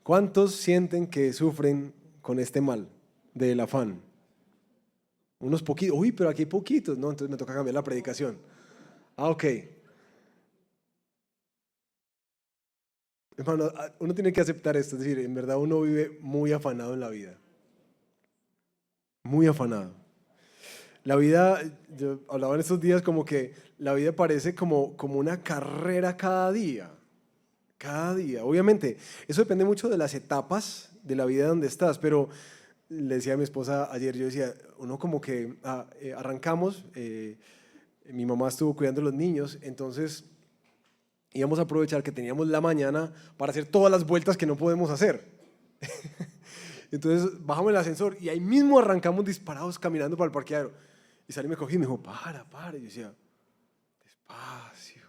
¿Cuántos sienten que sufren con este mal del afán? Unos poquitos. Uy, pero aquí hay poquitos. No, entonces me toca cambiar la predicación. Ok. Hermano, uno tiene que aceptar esto. Es decir, en verdad uno vive muy afanado en la vida. Muy afanado. La vida, yo hablaba en estos días como que la vida parece como una carrera cada día. Cada día. Obviamente, eso depende mucho de las etapas de la vida donde estás, pero le decía a mi esposa ayer, yo decía, uno como que arrancamos, mi mamá estuvo cuidando a los niños, entonces íbamos a aprovechar que teníamos la mañana para hacer todas las vueltas que no podemos hacer. Entonces bajamos el ascensor y ahí mismo arrancamos disparados caminando para el parqueadero. Y Sally me cogió y me dijo, para. Y yo decía,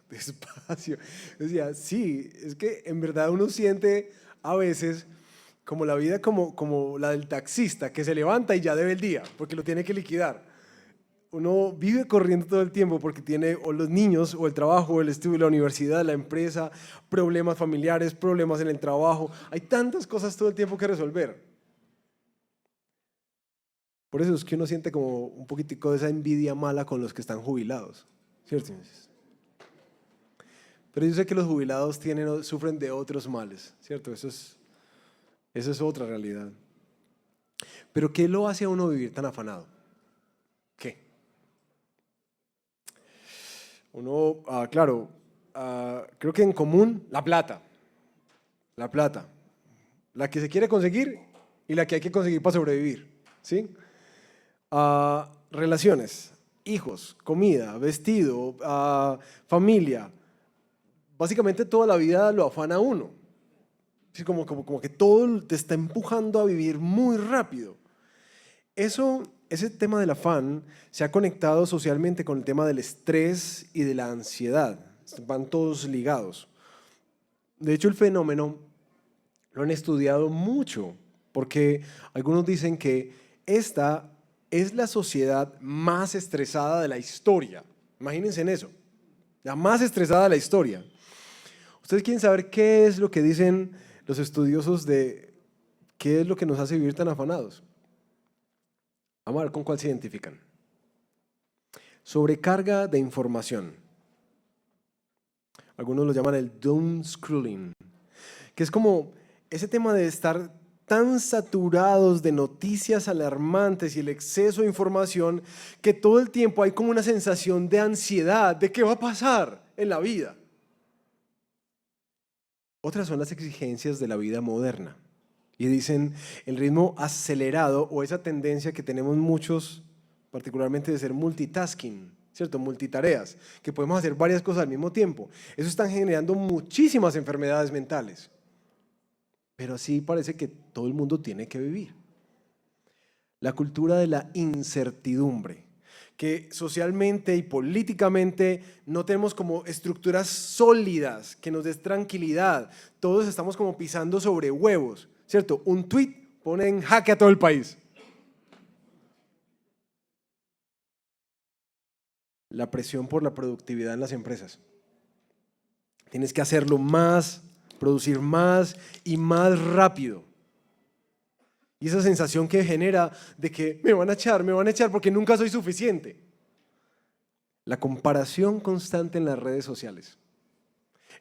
despacio. Yo decía, sí, es que en verdad uno siente a veces como la vida como la del taxista que se levanta y ya debe el día porque lo tiene que liquidar. Uno vive corriendo todo el tiempo porque tiene o los niños, o el trabajo, o el estudio, la universidad, la empresa, problemas familiares, problemas en el trabajo. Hay tantas cosas todo el tiempo que resolver. Por eso es que uno siente como un poquitico de esa envidia mala con los que están jubilados, ¿cierto? Pero yo sé que los jubilados sufren de otros males, ¿cierto? Eso es otra realidad. Pero ¿qué lo hace a uno vivir tan afanado? ¿Qué? Uno, claro, creo que en común, la plata, la que se quiere conseguir y la que hay que conseguir para sobrevivir, ¿sí? Relaciones, hijos, comida, vestido, familia, básicamente toda la vida lo afana a uno. Sí, como que todo te está empujando a vivir muy rápido. Ese tema del afán se ha conectado socialmente con el tema del estrés y de la ansiedad. Van todos ligados. De hecho, el fenómeno lo han estudiado mucho, porque algunos dicen que esta es la sociedad más estresada de la historia. Imagínense en eso, la más estresada de la historia. ¿Ustedes quieren saber qué es lo que dicen los estudiosos de qué es lo que nos hace vivir tan afanados? Vamos a ver con cuál se identifican. Sobrecarga de información. Algunos lo llaman el doom scrolling, que es como ese tema de estar tan saturados de noticias alarmantes y el exceso de información que todo el tiempo hay como una sensación de ansiedad de qué va a pasar en la vida. Otras son las exigencias de la vida moderna. Y dicen el ritmo acelerado o esa tendencia que tenemos muchos, particularmente de ser multitasking, ¿cierto? Multitareas, que podemos hacer varias cosas al mismo tiempo. Eso está generando muchísimas enfermedades mentales. Pero así parece que todo el mundo tiene que vivir. La cultura de la incertidumbre, que socialmente y políticamente no tenemos como estructuras sólidas que nos des tranquilidad. Todos estamos como pisando sobre huevos, ¿cierto? Un tweet pone en jaque a todo el país. La presión por la productividad en las empresas. Tienes que hacerlo más, producir más y más rápido. Y esa sensación que genera de que me van a echar porque nunca soy suficiente. La comparación constante en las redes sociales.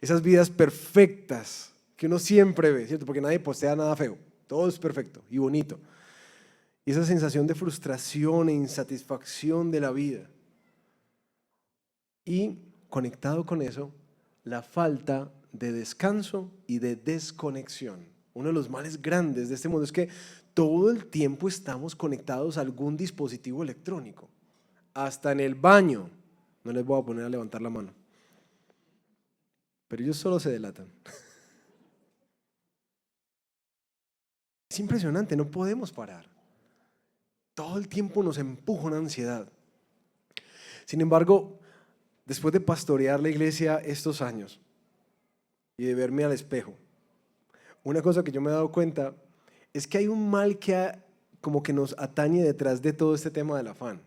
Esas vidas perfectas que uno siempre ve, ¿cierto? Porque nadie postea nada feo. Todo es perfecto y bonito. Y esa sensación de frustración e insatisfacción de la vida. Y conectado con eso, la falta de descanso y de desconexión. Uno de los males grandes de este mundo es que todo el tiempo estamos conectados a algún dispositivo electrónico. Hasta en el baño. No les voy a poner a levantar la mano. Pero ellos solo se delatan. Es impresionante, no podemos parar. Todo el tiempo nos empuja una ansiedad. Sin embargo, después de pastorear la iglesia estos años y de verme al espejo, una cosa que yo me he dado cuenta es que hay un mal como que nos atañe detrás de todo este tema del afán.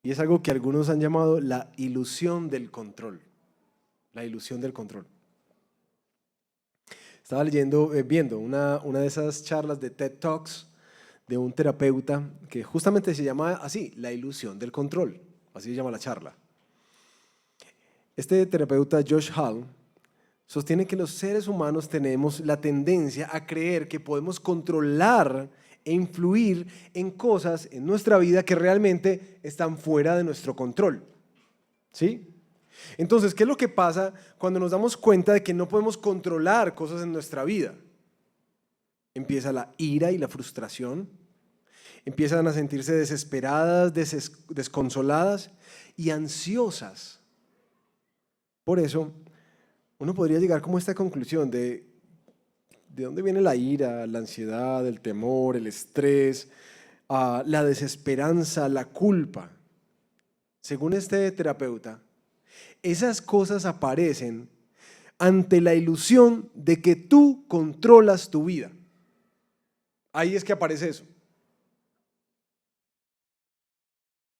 Y es algo que algunos han llamado la ilusión del control. La ilusión del control. Estaba viendo una de esas charlas de TED Talks de un terapeuta que justamente se llama así, la ilusión del control. Así se llama la charla. Este terapeuta, Josh Hall, sostiene que los seres humanos tenemos la tendencia a creer que podemos controlar e influir en cosas en nuestra vida que realmente están fuera de nuestro control. ¿Sí? Entonces, ¿qué es lo que pasa cuando nos damos cuenta de que no podemos controlar cosas en nuestra vida? Empieza la ira y la frustración, empiezan a sentirse desesperadas, desconsoladas y ansiosas. Por eso, uno podría llegar como a esta conclusión de dónde viene la ira, la ansiedad, el temor, el estrés, la desesperanza, la culpa. Según este terapeuta, esas cosas aparecen ante la ilusión de que tú controlas tu vida. Ahí es que aparece eso.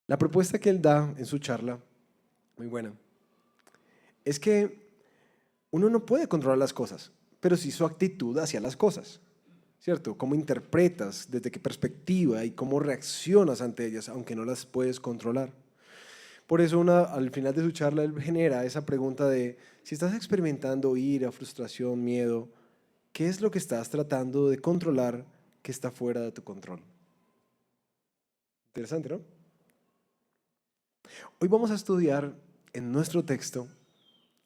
La propuesta que él da en su charla, muy buena, es que uno no puede controlar las cosas, pero sí su actitud hacia las cosas, ¿cierto? Cómo interpretas, desde qué perspectiva y cómo reaccionas ante ellas, aunque no las puedes controlar. Por eso al final de su charla él genera esa pregunta de si estás experimentando ira, frustración, miedo, ¿qué es lo que estás tratando de controlar que está fuera de tu control? Interesante, ¿no? Hoy vamos a estudiar en nuestro texto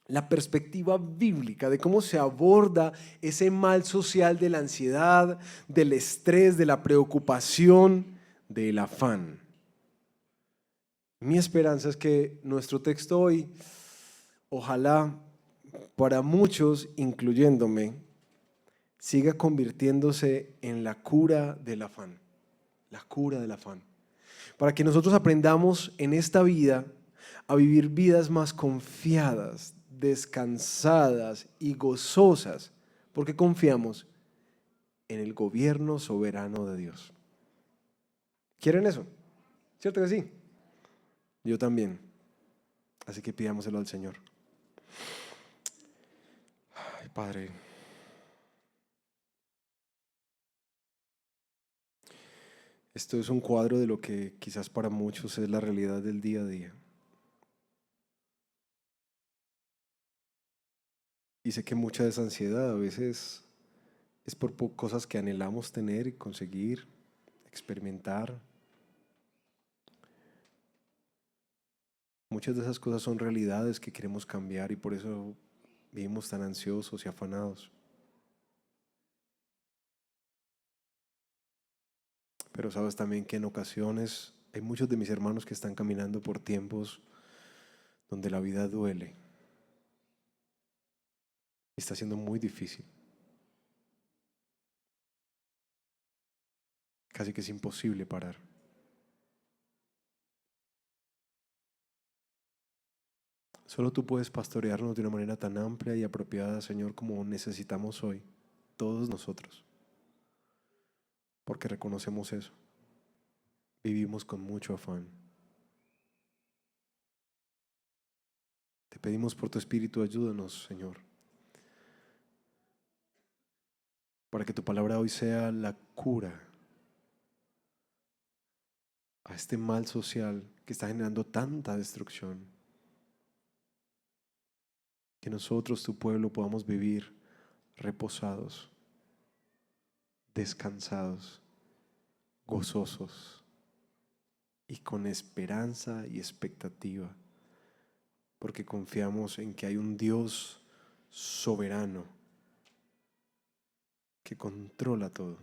la perspectiva bíblica de cómo se aborda ese mal social de la ansiedad, del estrés, de la preocupación, del afán. Mi esperanza es que nuestro texto hoy, ojalá para muchos, incluyéndome, siga convirtiéndose en la cura del afán, la cura del afán. Para que nosotros aprendamos en esta vida a vivir vidas más confiadas, descansadas y gozosas, porque confiamos en el gobierno soberano de Dios. ¿Quieren eso? ¿Cierto que sí? Yo también. Así que pidámoselo al Señor. Ay, Padre. Esto es un cuadro de lo que quizás para muchos es la realidad del día a día. Y sé que mucha de esa ansiedad a veces es por cosas que anhelamos tener y conseguir, experimentar. Muchas de esas cosas son realidades que queremos cambiar y por eso vivimos tan ansiosos y afanados. Pero sabes también que en ocasiones hay muchos de mis hermanos que están caminando por tiempos donde la vida duele y está siendo muy difícil. Casi que es imposible parar. Solo tú puedes pastorearnos de una manera tan amplia y apropiada, Señor, como necesitamos hoy, todos nosotros, porque reconocemos eso. Vivimos con mucho afán. Te pedimos por tu Espíritu, ayúdanos, Señor, para que tu palabra hoy sea la cura a este mal social que está generando tanta destrucción. Que nosotros, tu pueblo, podamos vivir reposados, descansados, gozosos y con esperanza y expectativa, porque confiamos en que hay un Dios soberano que controla todo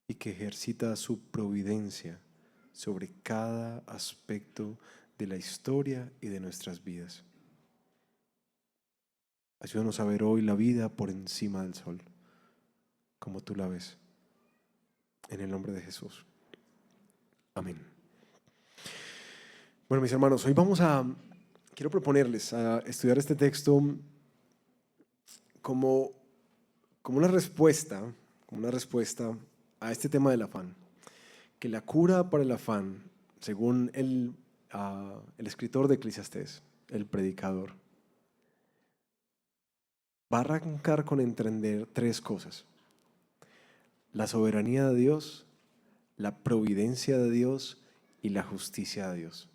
y que ejercita su providencia sobre cada aspecto de la historia y de nuestras vidas. Ayúdanos a ver hoy la vida por encima del sol, como tú la ves. En el nombre de Jesús. Amén. Bueno, mis hermanos, hoy quiero proponerles a estudiar este texto como, como una respuesta a este tema del afán. Que la cura para el afán, según el escritor de Eclesiastés, el predicador, va a arrancar con entender tres cosas: la soberanía de Dios, la providencia de Dios y la justicia de Dios.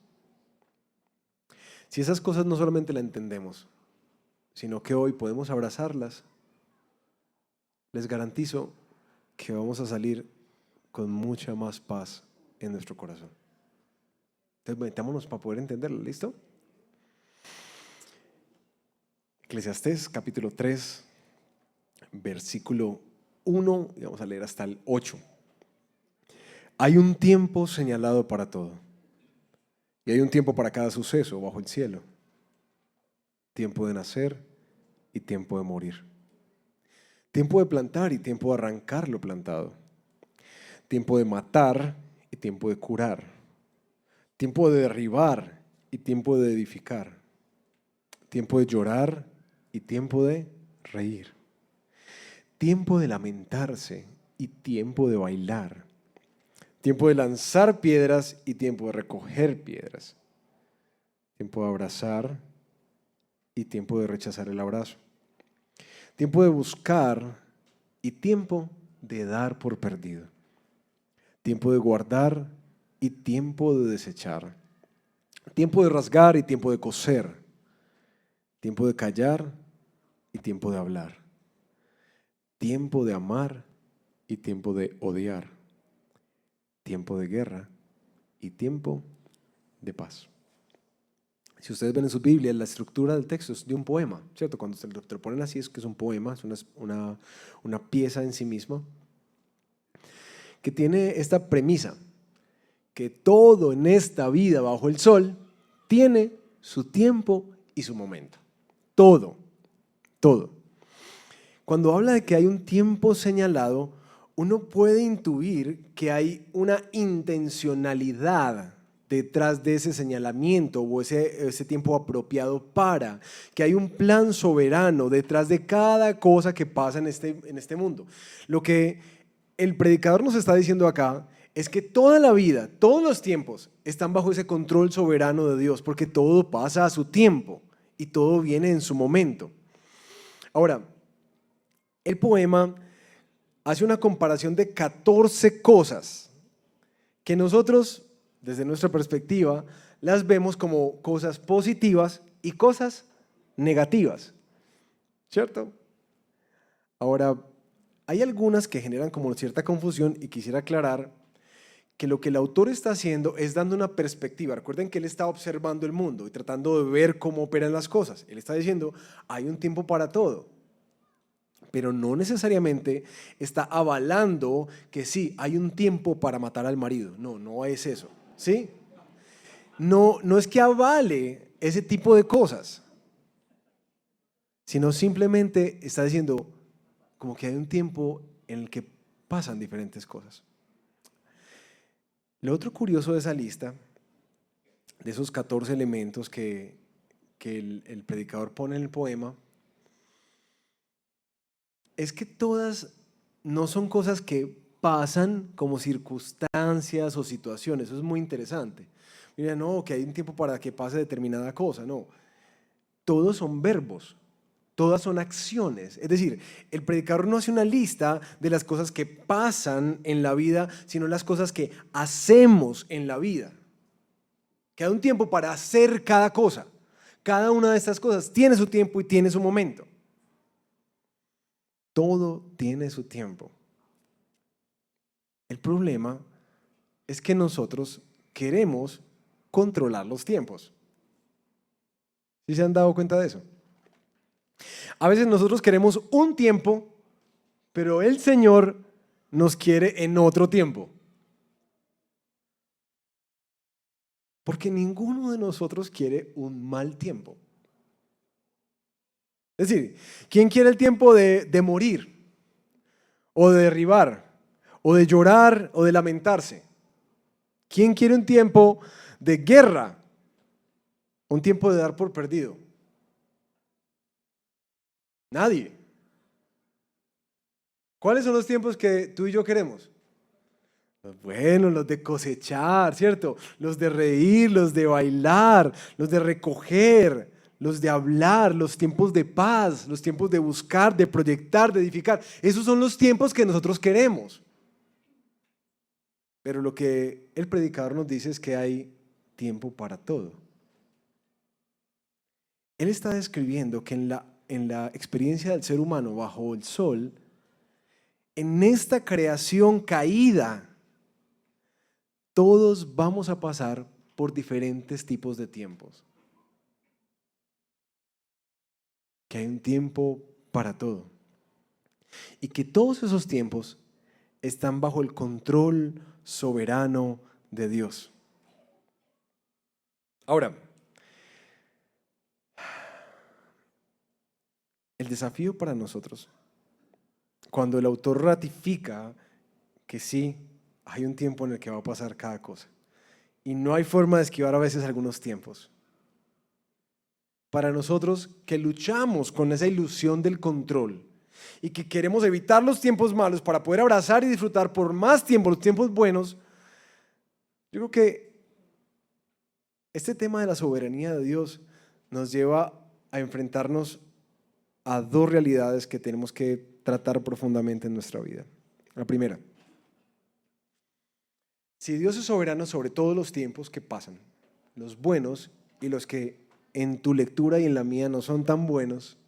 Si esas cosas no solamente las entendemos, sino que hoy podemos abrazarlas, les garantizo que vamos a salir con mucha más paz en nuestro corazón. Entonces, metámonos para poder entenderlo, ¿listo? Eclesiastés capítulo 3, versículo 1, y vamos a leer hasta el 8. Hay un tiempo señalado para todo, y hay un tiempo para cada suceso bajo el cielo. Tiempo de nacer y tiempo de morir. Tiempo de plantar y tiempo de arrancar lo plantado. Tiempo de matar y tiempo de curar. Tiempo de derribar y tiempo de edificar. Tiempo de llorar y tiempo de reír. Tiempo de lamentarse y tiempo de bailar. Tiempo de lanzar piedras y tiempo de recoger piedras. Tiempo de abrazar y tiempo de rechazar el abrazo. Tiempo de buscar y tiempo de dar por perdido. Tiempo de guardar y tiempo de desechar. Tiempo de rasgar y tiempo de coser. Tiempo de callar y tiempo de hablar. Tiempo de amar y tiempo de odiar. Tiempo de guerra y tiempo de paz. Si ustedes ven en sus Biblias, la estructura del texto es de un poema, ¿cierto? Cuando te lo ponen así es que es un poema, es una pieza en sí misma, que tiene esta premisa, que todo en esta vida bajo el sol tiene su tiempo y su momento. Todo, todo. Cuando habla de que hay un tiempo señalado, uno puede intuir que hay una intencionalidad detrás de ese señalamiento o ese tiempo apropiado para, que hay un plan soberano detrás de cada cosa que pasa en este mundo. Lo que el predicador nos está diciendo acá es que toda la vida, todos los tiempos están bajo ese control soberano de Dios, porque todo pasa a su tiempo y todo viene en su momento. Ahora, el poema hace una comparación de 14 cosas que nosotros, desde nuestra perspectiva, las vemos como cosas positivas y cosas negativas, ¿cierto? Ahora, hay algunas que generan como cierta confusión y quisiera aclarar que lo que el autor está haciendo es dando una perspectiva. Recuerden que él está observando el mundo y tratando de ver cómo operan las cosas. Él está diciendo, hay un tiempo para todo, pero no necesariamente está avalando que sí, hay un tiempo para matar al marido. No, no es eso, ¿sí? No, no es que avale ese tipo de cosas, sino simplemente está diciendo como que hay un tiempo en el que pasan diferentes cosas. Lo otro curioso de esa lista, de esos 14 elementos que el predicador pone en el poema, es que todas no son cosas que pasan como circunstancias o situaciones. Eso es muy interesante. Mira, no, que hay un tiempo para que pase determinada cosa. No, todos son verbos, todas son acciones. Es decir, el predicador no hace una lista de las cosas que pasan en la vida, sino las cosas que hacemos en la vida. Que hay un tiempo para hacer cada cosa. Cada una de estas cosas tiene su tiempo y tiene su momento. Todo tiene su tiempo. El problema es que nosotros queremos controlar los tiempos. ¿Sí se han dado cuenta de eso? A veces nosotros queremos un tiempo, pero el Señor nos quiere en otro tiempo. Porque ninguno de nosotros quiere un mal tiempo. Es decir, ¿quién quiere el tiempo de morir? O de derribar, o de llorar, o de lamentarse. ¿Quién quiere un tiempo de guerra? Un tiempo de dar por perdido. Nadie. ¿Cuáles son los tiempos que tú y yo queremos? Bueno, los de cosechar, ¿cierto? Los de reír, los de bailar, los de recoger, los de hablar, los tiempos de paz, los tiempos de buscar, de proyectar, de edificar. Esos son los tiempos que nosotros queremos. Pero lo que el predicador nos dice es que hay tiempo para todo. Él está describiendo que en la experiencia del ser humano bajo el sol, en esta creación caída, todos vamos a pasar por diferentes tipos de tiempos. Que hay un tiempo para todo. Y que todos esos tiempos están bajo el control soberano de Dios. Ahora, el desafío para nosotros, cuando el autor ratifica que sí, hay un tiempo en el que va a pasar cada cosa, y no hay forma de esquivar a veces algunos tiempos. Para nosotros que luchamos con esa ilusión del control y que queremos evitar los tiempos malos para poder abrazar y disfrutar por más tiempo los tiempos buenos, yo creo que este tema de la soberanía de Dios nos lleva a enfrentarnos a dos realidades que tenemos que tratar profundamente en nuestra vida. La primera, si Dios es soberano sobre todos los tiempos que pasan, los buenos y los que en tu lectura y en la mía no son tan buenos,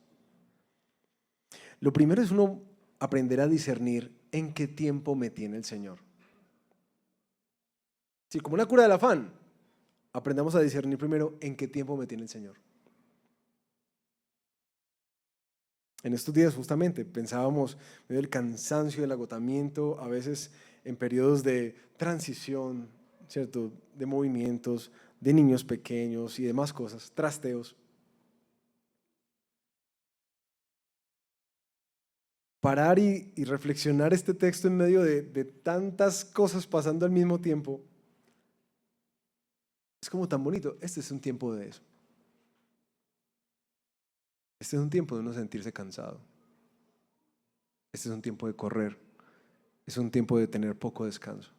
lo primero es uno aprender a discernir en qué tiempo me tiene el Señor. Sí, como una cura del afán, aprendamos a discernir primero en qué tiempo me tiene el Señor. En estos días justamente pensábamos, medio del cansancio, del agotamiento, a veces en periodos de transición, ¿cierto? De movimientos, de niños pequeños y demás cosas, trasteos. Parar y reflexionar este texto en medio de tantas cosas pasando al mismo tiempo, es como tan bonito. Este es un tiempo de eso. Este es un tiempo de uno sentirse cansado. Este es un tiempo de correr. Es un tiempo de tener poco descanso.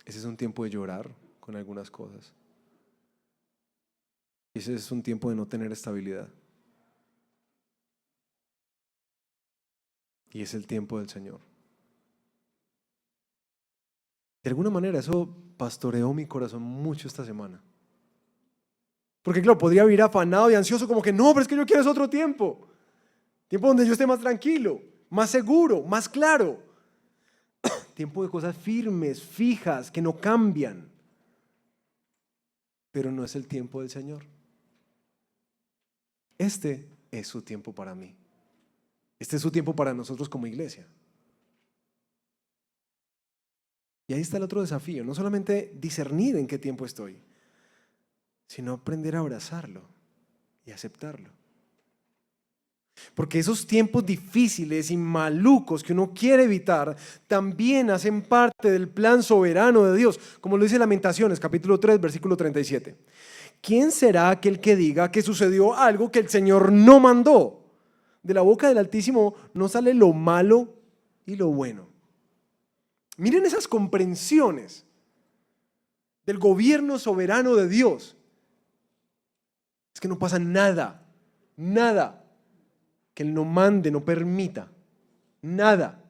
Ese es un tiempo de llorar con algunas cosas. Ese es un tiempo de no tener estabilidad. Y es el tiempo del Señor. De alguna manera eso pastoreó mi corazón mucho esta semana. Porque claro, podría vivir afanado y ansioso como que no, pero es que yo quiero ese otro tiempo. Tiempo donde yo esté más tranquilo, más seguro, más claro. Tiempo de cosas firmes, fijas, que no cambian. Pero no es el tiempo del Señor. Este es su tiempo para mí. Este es su tiempo para nosotros como iglesia. Y ahí está el otro desafío, no solamente discernir en qué tiempo estoy, sino aprender a abrazarlo y aceptarlo. Porque esos tiempos difíciles y malucos que uno quiere evitar también hacen parte del plan soberano de Dios, como lo dice Lamentaciones, capítulo 3, versículo 37. ¿Quién será aquel que diga que sucedió algo que el Señor no mandó? De la boca del Altísimo no sale lo malo y lo bueno. Miren esas comprensiones del gobierno soberano de Dios. Es que no pasa nada, nada que Él no mande, no permita, nada.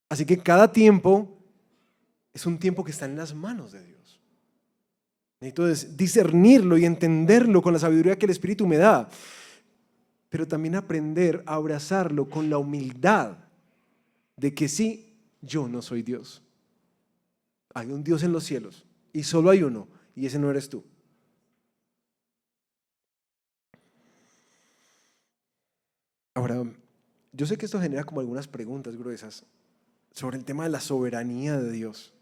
Así que cada tiempo es un tiempo que está en las manos de Dios. Necesito discernirlo y entenderlo con la sabiduría que el Espíritu me da, pero también aprender a abrazarlo con la humildad de que sí, yo no soy Dios. Hay un Dios en los cielos y solo hay uno, y ese no eres tú. Ahora, yo sé que esto genera como algunas preguntas gruesas sobre el tema de la soberanía de Dios.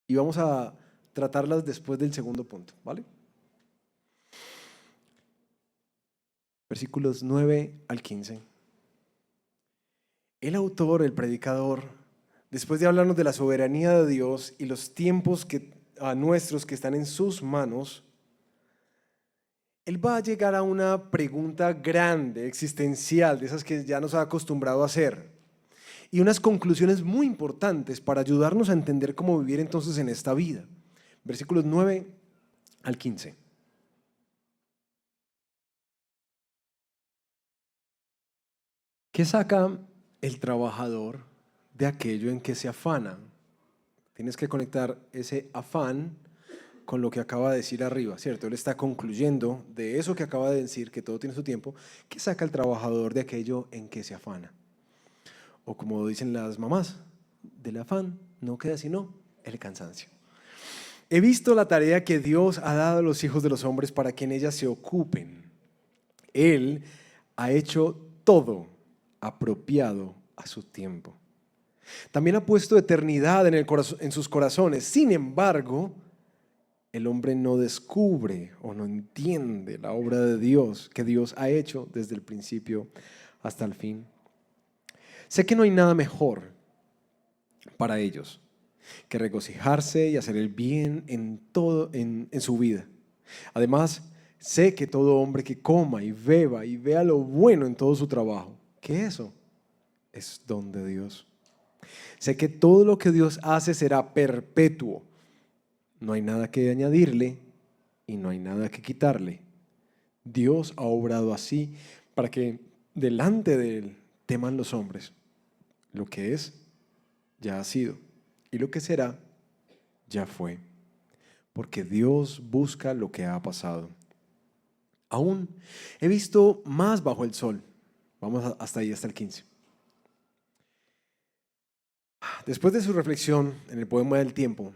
Y vamos a tratarlas después del segundo punto, ¿vale? Versículos 9 al 15. El autor, el predicador, después de hablarnos de la soberanía de Dios y los tiempos nuestros que están en sus manos, él va a llegar a una pregunta grande, existencial, de esas que ya nos ha acostumbrado a hacer. y unas conclusiones muy importantes para ayudarnos a entender cómo vivir entonces en esta vida. Versículos 9 al 15. ¿Qué saca el trabajador de aquello en que se afana? Tienes que conectar ese afán con lo que acaba de decir arriba, ¿cierto? Él está concluyendo de eso que acaba de decir, que todo tiene su tiempo. ¿Qué saca el trabajador de aquello en que se afana? O como dicen las mamás, del afán no queda sino el cansancio. He visto la tarea que Dios ha dado a los hijos de los hombres para que en ella se ocupen. Él ha hecho todo apropiado a su tiempo. También ha puesto eternidad en sus corazones. Sin embargo, el hombre no descubre o no entiende la obra de Dios que Dios ha hecho desde el principio hasta el fin. Sé que no hay nada mejor para ellos que regocijarse y hacer el bien en su vida. Además, sé que todo hombre que coma y beba y vea lo bueno en todo su trabajo, que eso es don de Dios. Sé que todo lo que Dios hace será perpetuo. No hay nada que añadirle y no hay nada que quitarle. Dios ha obrado así para que delante de Él teman los hombres. Lo que es, ya ha sido. Y lo que será, ya fue. Porque Dios busca lo que ha pasado. Aún he visto más bajo el sol. Vamos hasta ahí, hasta el 15. Después de su reflexión en el poema del tiempo,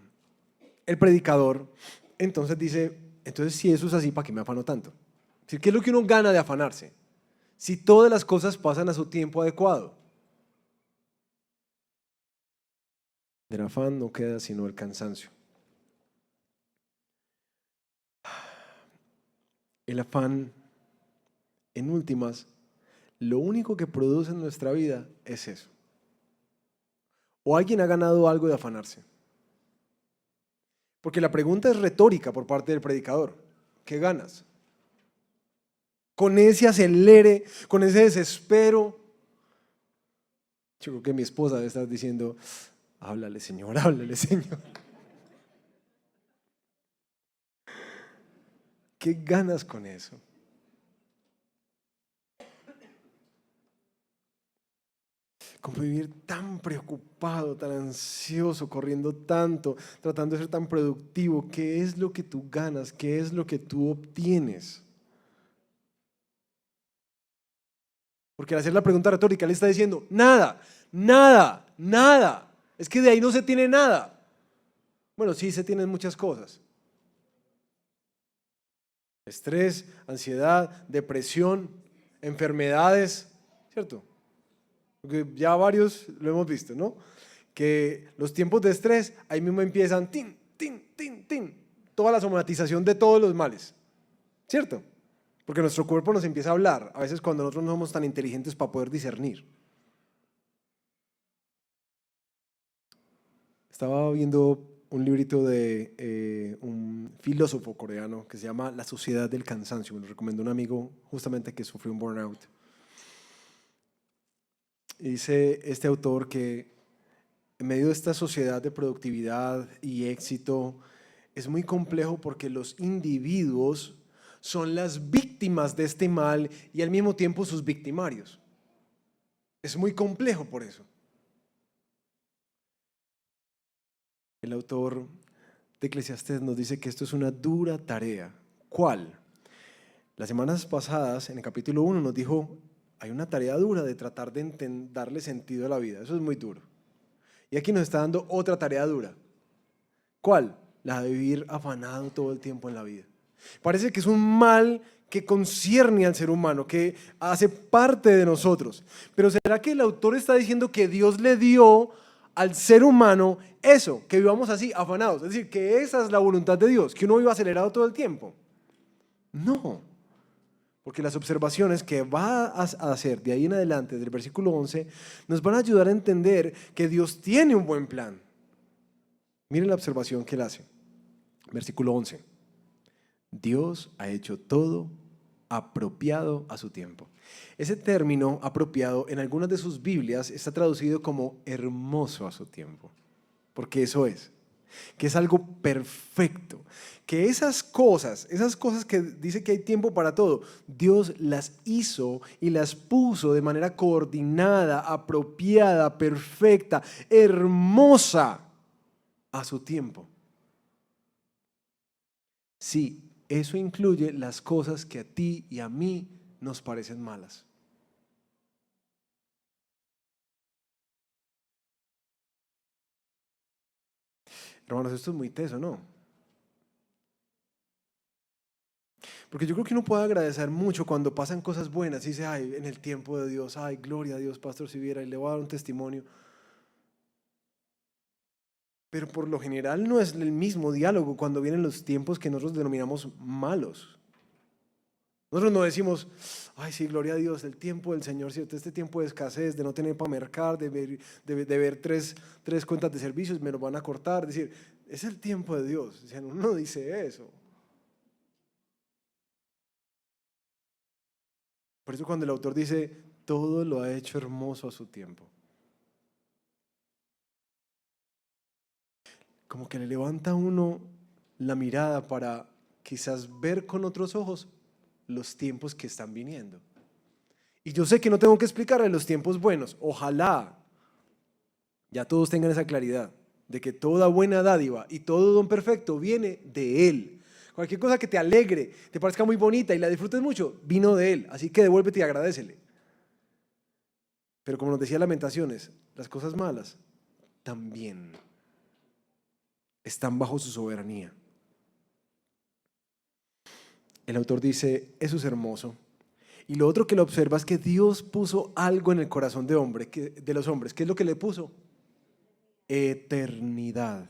el predicador entonces dice, entonces si eso es así, ¿para qué me afano tanto? Es decir, ¿qué es lo que uno gana de afanarse? Si todas las cosas pasan a su tiempo adecuado. Del afán no queda sino el cansancio. El afán, en últimas, lo único que produce en nuestra vida es eso. ¿O alguien ha ganado algo de afanarse? Porque la pregunta es retórica por parte del predicador. ¿Qué ganas? Con ese acelere, con ese desespero. Yo creo que mi esposa debe estar diciendo, háblale Señor, háblale Señor. ¿Qué ganas con eso? Como vivir tan preocupado, tan ansioso, corriendo tanto, tratando de ser tan productivo. ¿Qué es lo que tú ganas? ¿Qué es lo que tú obtienes? Porque al hacer la pregunta retórica, le está diciendo, nada, nada, nada. Es que de ahí no se tiene nada. Bueno, sí se tienen muchas cosas. Estrés, ansiedad, depresión, enfermedades, ¿cierto? Porque ya varios lo hemos visto, ¿no? Que los tiempos de estrés, ahí mismo empiezan, tin, tin, tin, tin, toda la somatización de todos los males, ¿cierto? Porque nuestro cuerpo nos empieza a hablar, a veces cuando nosotros no somos tan inteligentes para poder discernir. Estaba viendo un librito de un filósofo coreano que se llama La Sociedad del Cansancio, me lo recomendó un amigo justamente que sufrió un burnout. Y dice este autor que en medio de esta sociedad de productividad y éxito es muy complejo porque los individuos son las víctimas de este mal y al mismo tiempo sus victimarios. Es muy complejo por eso. El autor de Eclesiastés nos dice que esto es una dura tarea. ¿Cuál? Las semanas pasadas, en el capítulo 1, nos dijo, hay una tarea dura de tratar de darle sentido a la vida. Eso es muy duro. Y aquí nos está dando otra tarea dura. ¿Cuál? La de vivir afanado todo el tiempo en la vida. Parece que es un mal que concierne al ser humano, que hace parte de nosotros. Pero ¿será que el autor está diciendo que Dios le dio al ser humano eso, que vivamos así, afanados? Es decir, que esa es la voluntad de Dios, que uno viva acelerado todo el tiempo. No, porque las observaciones que va a hacer de ahí en adelante, del versículo 11, nos van a ayudar a entender que Dios tiene un buen plan. Miren la observación que él hace. Versículo 11. Dios ha hecho todo apropiado a su tiempo. Ese término apropiado en algunas de sus Biblias está traducido como hermoso a su tiempo, porque eso es, que es algo perfecto, que esas cosas que dice que hay tiempo para todo, Dios las hizo y las puso de manera coordinada, apropiada, perfecta, hermosa a su tiempo. Sí, eso incluye las cosas que a ti y a mí nos parecen malas. Hermanos, esto es muy teso, ¿no? Porque yo creo que uno puede agradecer mucho cuando pasan cosas buenas y dice, ay, en el tiempo de Dios, ay, gloria a Dios, pastor, si viera, y le voy a dar un testimonio. Pero por lo general no es el mismo diálogo cuando vienen los tiempos que nosotros denominamos malos. Nosotros no decimos, ay, sí, gloria a Dios, el tiempo del Señor, ¿cierto? Este tiempo de escasez, de no tener para mercar, de ver tres cuentas de servicios, me lo van a cortar. Es decir, es el tiempo de Dios. O sea, uno no dice eso. Por eso cuando el autor dice, todo lo ha hecho hermoso a su tiempo, como que le levanta a uno la mirada para quizás ver con otros ojos los tiempos que están viniendo. Y yo sé que no tengo que explicarle los tiempos buenos. Ojalá ya todos tengan esa claridad de que toda buena dádiva y todo don perfecto viene de Él. Cualquier cosa que te alegre, te parezca muy bonita y la disfrutes mucho, vino de Él. Así que devuélvete y agradécele. Pero como nos decía Lamentaciones, las cosas malas también están bajo su soberanía. El autor dice, eso es hermoso. Y lo otro que lo observa es que Dios puso algo en el corazón de los hombres. ¿Qué es lo que le puso? Eternidad.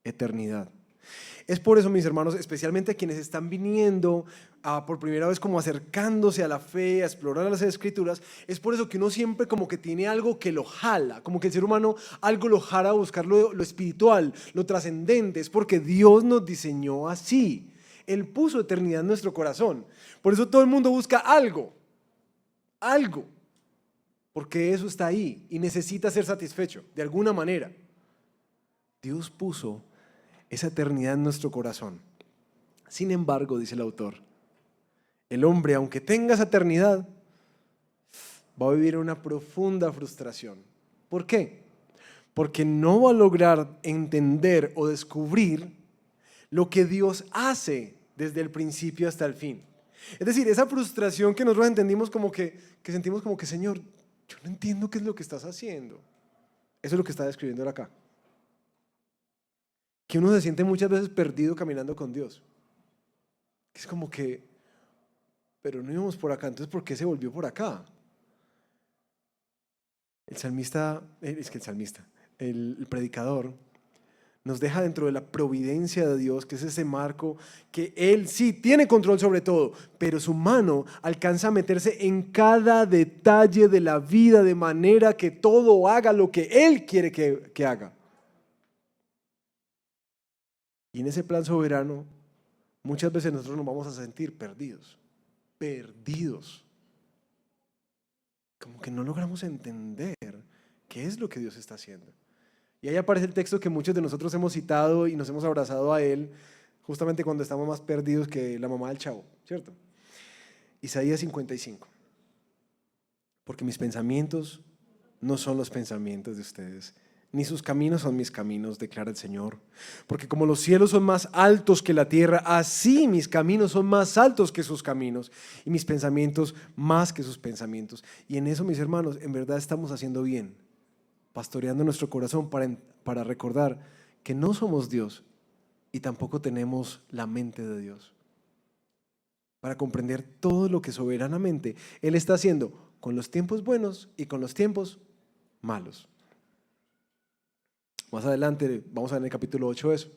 Eternidad. Es por eso, mis hermanos, especialmente a quienes están viniendo por primera vez como acercándose a la fe, a explorar las escrituras, es por eso que uno siempre como que tiene algo que lo jala, como que el ser humano algo lo jala a buscar lo espiritual, lo trascendente, es porque Dios nos diseñó así. Él puso eternidad en nuestro corazón. Por eso todo el mundo busca algo, porque eso está ahí y necesita ser satisfecho de alguna manera. Dios puso esa eternidad en nuestro corazón. Sin embargo, dice el autor, el hombre, aunque tenga esa eternidad, va a vivir una profunda frustración. ¿Por qué? Porque no va a lograr entender o descubrir lo que Dios hace desde el principio hasta el fin. Es decir, esa frustración que nosotros entendimos como que sentimos como que, Señor, yo no entiendo qué es lo que estás haciendo. Eso es lo que está describiendo él acá. Que uno se siente muchas veces perdido caminando con Dios. Es como que, pero no íbamos por acá, entonces ¿por qué se volvió por acá? El predicador nos deja dentro de la providencia de Dios, que es ese marco que Él sí tiene control sobre todo, pero su mano alcanza a meterse en cada detalle de la vida de manera que todo haga lo que Él quiere que haga. Y en ese plan soberano, muchas veces nosotros nos vamos a sentir perdidos. Como que no logramos entender qué es lo que Dios está haciendo. Y ahí aparece el texto que muchos de nosotros hemos citado y nos hemos abrazado a él justamente cuando estamos más perdidos que la mamá del chavo, ¿cierto? Isaías 55. Porque mis pensamientos no son los pensamientos de ustedes, ni sus caminos son mis caminos, declara el Señor. Porque como los cielos son más altos que la tierra, así mis caminos son más altos que sus caminos, y mis pensamientos más que sus pensamientos. Y en eso, mis hermanos, en verdad estamos haciendo bien, pastoreando nuestro corazón para recordar que no somos Dios y tampoco tenemos la mente de Dios. Para comprender todo lo que soberanamente Él está haciendo con los tiempos buenos y con los tiempos malos. Más adelante vamos a ver en el capítulo 8 eso,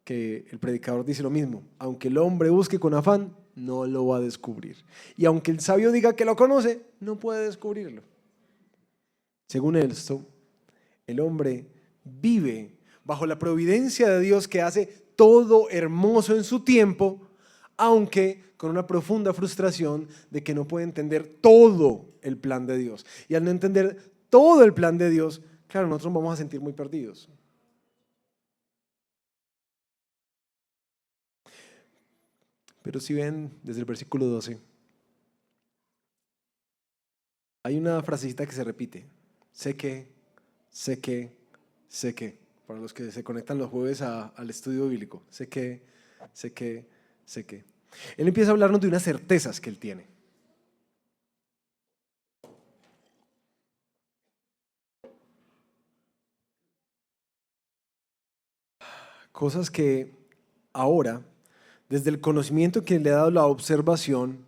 que el predicador dice lo mismo. Aunque el hombre busque con afán, no lo va a descubrir. Y aunque el sabio diga que lo conoce, no puede descubrirlo. Según esto, el hombre vive bajo la providencia de Dios que hace todo hermoso en su tiempo, aunque con una profunda frustración de que no puede entender todo el plan de Dios. Y al no entender todo el plan de Dios, claro, nosotros nos vamos a sentir muy perdidos. Pero si ven desde el versículo 12, hay una frasecita que se repite: sé que, sé que, sé que. Para los que se conectan los jueves al estudio bíblico, sé que, sé que, sé que. Él empieza a hablarnos de unas certezas que él tiene. Cosas que ahora, desde el conocimiento que le ha dado la observación,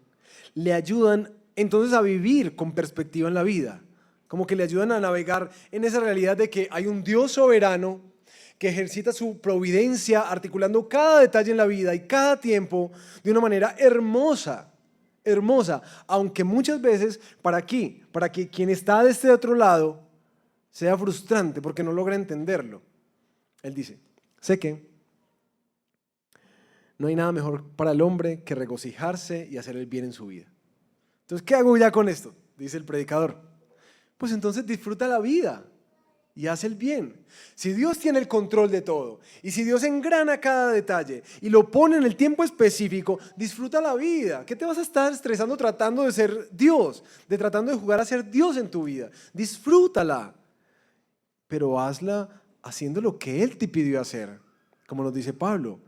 le ayudan entonces a vivir con perspectiva en la vida. Como que le ayudan a navegar en esa realidad de que hay un Dios soberano que ejercita su providencia articulando cada detalle en la vida y cada tiempo de una manera hermosa, hermosa, aunque muchas veces para que quien está de este otro lado sea frustrante porque no logra entenderlo. Él dice: sé que no hay nada mejor para el hombre que regocijarse y hacer el bien en su vida. Entonces, ¿qué hago ya con esto? Dice el predicador. Pues entonces disfruta la vida y haz el bien. Si Dios tiene el control de todo y si Dios engrana cada detalle y lo pone en el tiempo específico, disfruta la vida. ¿Qué te vas a estar estresando tratando de ser Dios, tratando de jugar a ser Dios en tu vida? Disfrútala, pero hazla haciendo lo que Él te pidió hacer. Como nos dice Pablo,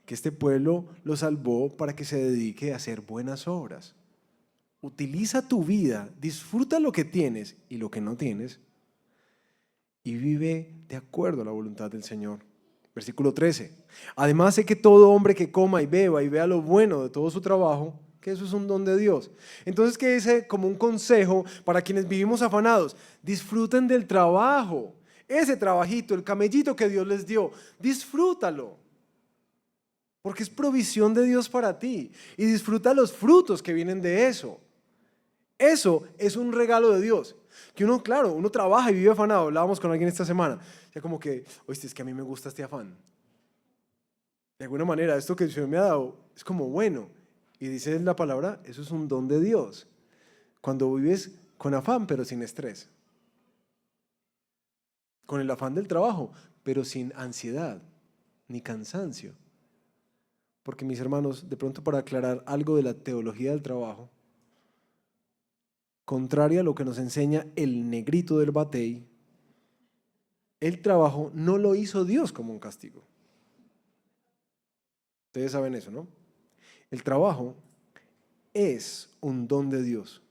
que este pueblo lo salvó para que se dedique a hacer buenas obras. Utiliza tu vida, disfruta lo que tienes y lo que no tienes y vive de acuerdo a la voluntad del Señor. Versículo 13. Además sé que todo hombre que coma y beba y vea lo bueno de todo su trabajo, que eso es un don de Dios. Entonces, ¿qué dice como un consejo para quienes vivimos afanados? Disfruten del trabajo. Ese trabajito, el camellito que Dios les dio, disfrútalo. Porque es provisión de Dios para ti. Y disfruta los frutos que vienen de eso. Eso es un regalo de Dios. Que uno, claro, uno trabaja y vive afanado. Hablábamos con alguien esta semana. Ya como que, oíste, es que a mí me gusta este afán. De alguna manera, esto que el Señor me ha dado es como bueno. Y dice la palabra, eso es un don de Dios. Cuando vives con afán, pero sin estrés. Con el afán del trabajo, pero sin ansiedad ni cansancio. Porque mis hermanos, de pronto para aclarar algo de la teología del trabajo, contraria a lo que nos enseña el negrito del batey, el trabajo no lo hizo Dios como un castigo. Ustedes saben eso, ¿no? El trabajo es un don de Dios.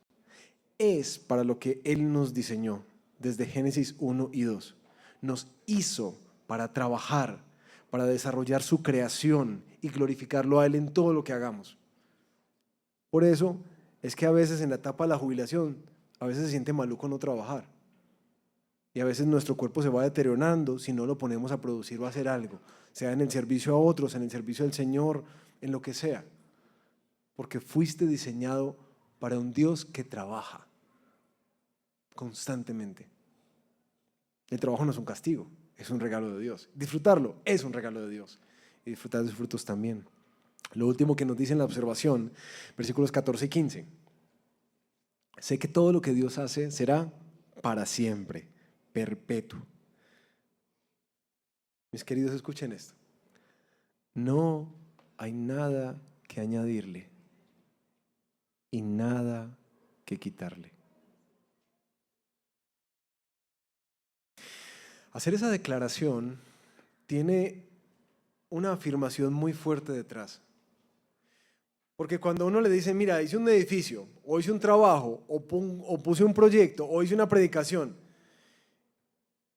Es para lo que Él nos diseñó desde Génesis 1 y 2. Nos hizo para trabajar, para desarrollar su creación y glorificarlo a Él en todo lo que hagamos. Por eso es que a veces en la etapa de la jubilación, a veces se siente maluco no trabajar. Y a veces nuestro cuerpo se va deteriorando si no lo ponemos a producir o a hacer algo, sea en el servicio a otros, en el servicio al Señor, en lo que sea. Porque fuiste diseñado para un Dios que trabaja constantemente. El trabajo no es un castigo, es un regalo de Dios. Disfrutarlo es un regalo de Dios. Y disfrutar de sus frutos también. Lo último que nos dice en la observación, versículos 14 y 15. Sé que todo lo que Dios hace será para siempre, perpetuo. Mis queridos, escuchen esto. No hay nada que añadirle y nada que quitarle. Hacer esa declaración tiene una afirmación muy fuerte detrás. Porque cuando uno le dice, mira, hice un edificio, o hice un trabajo, o puse un proyecto, o hice una predicación,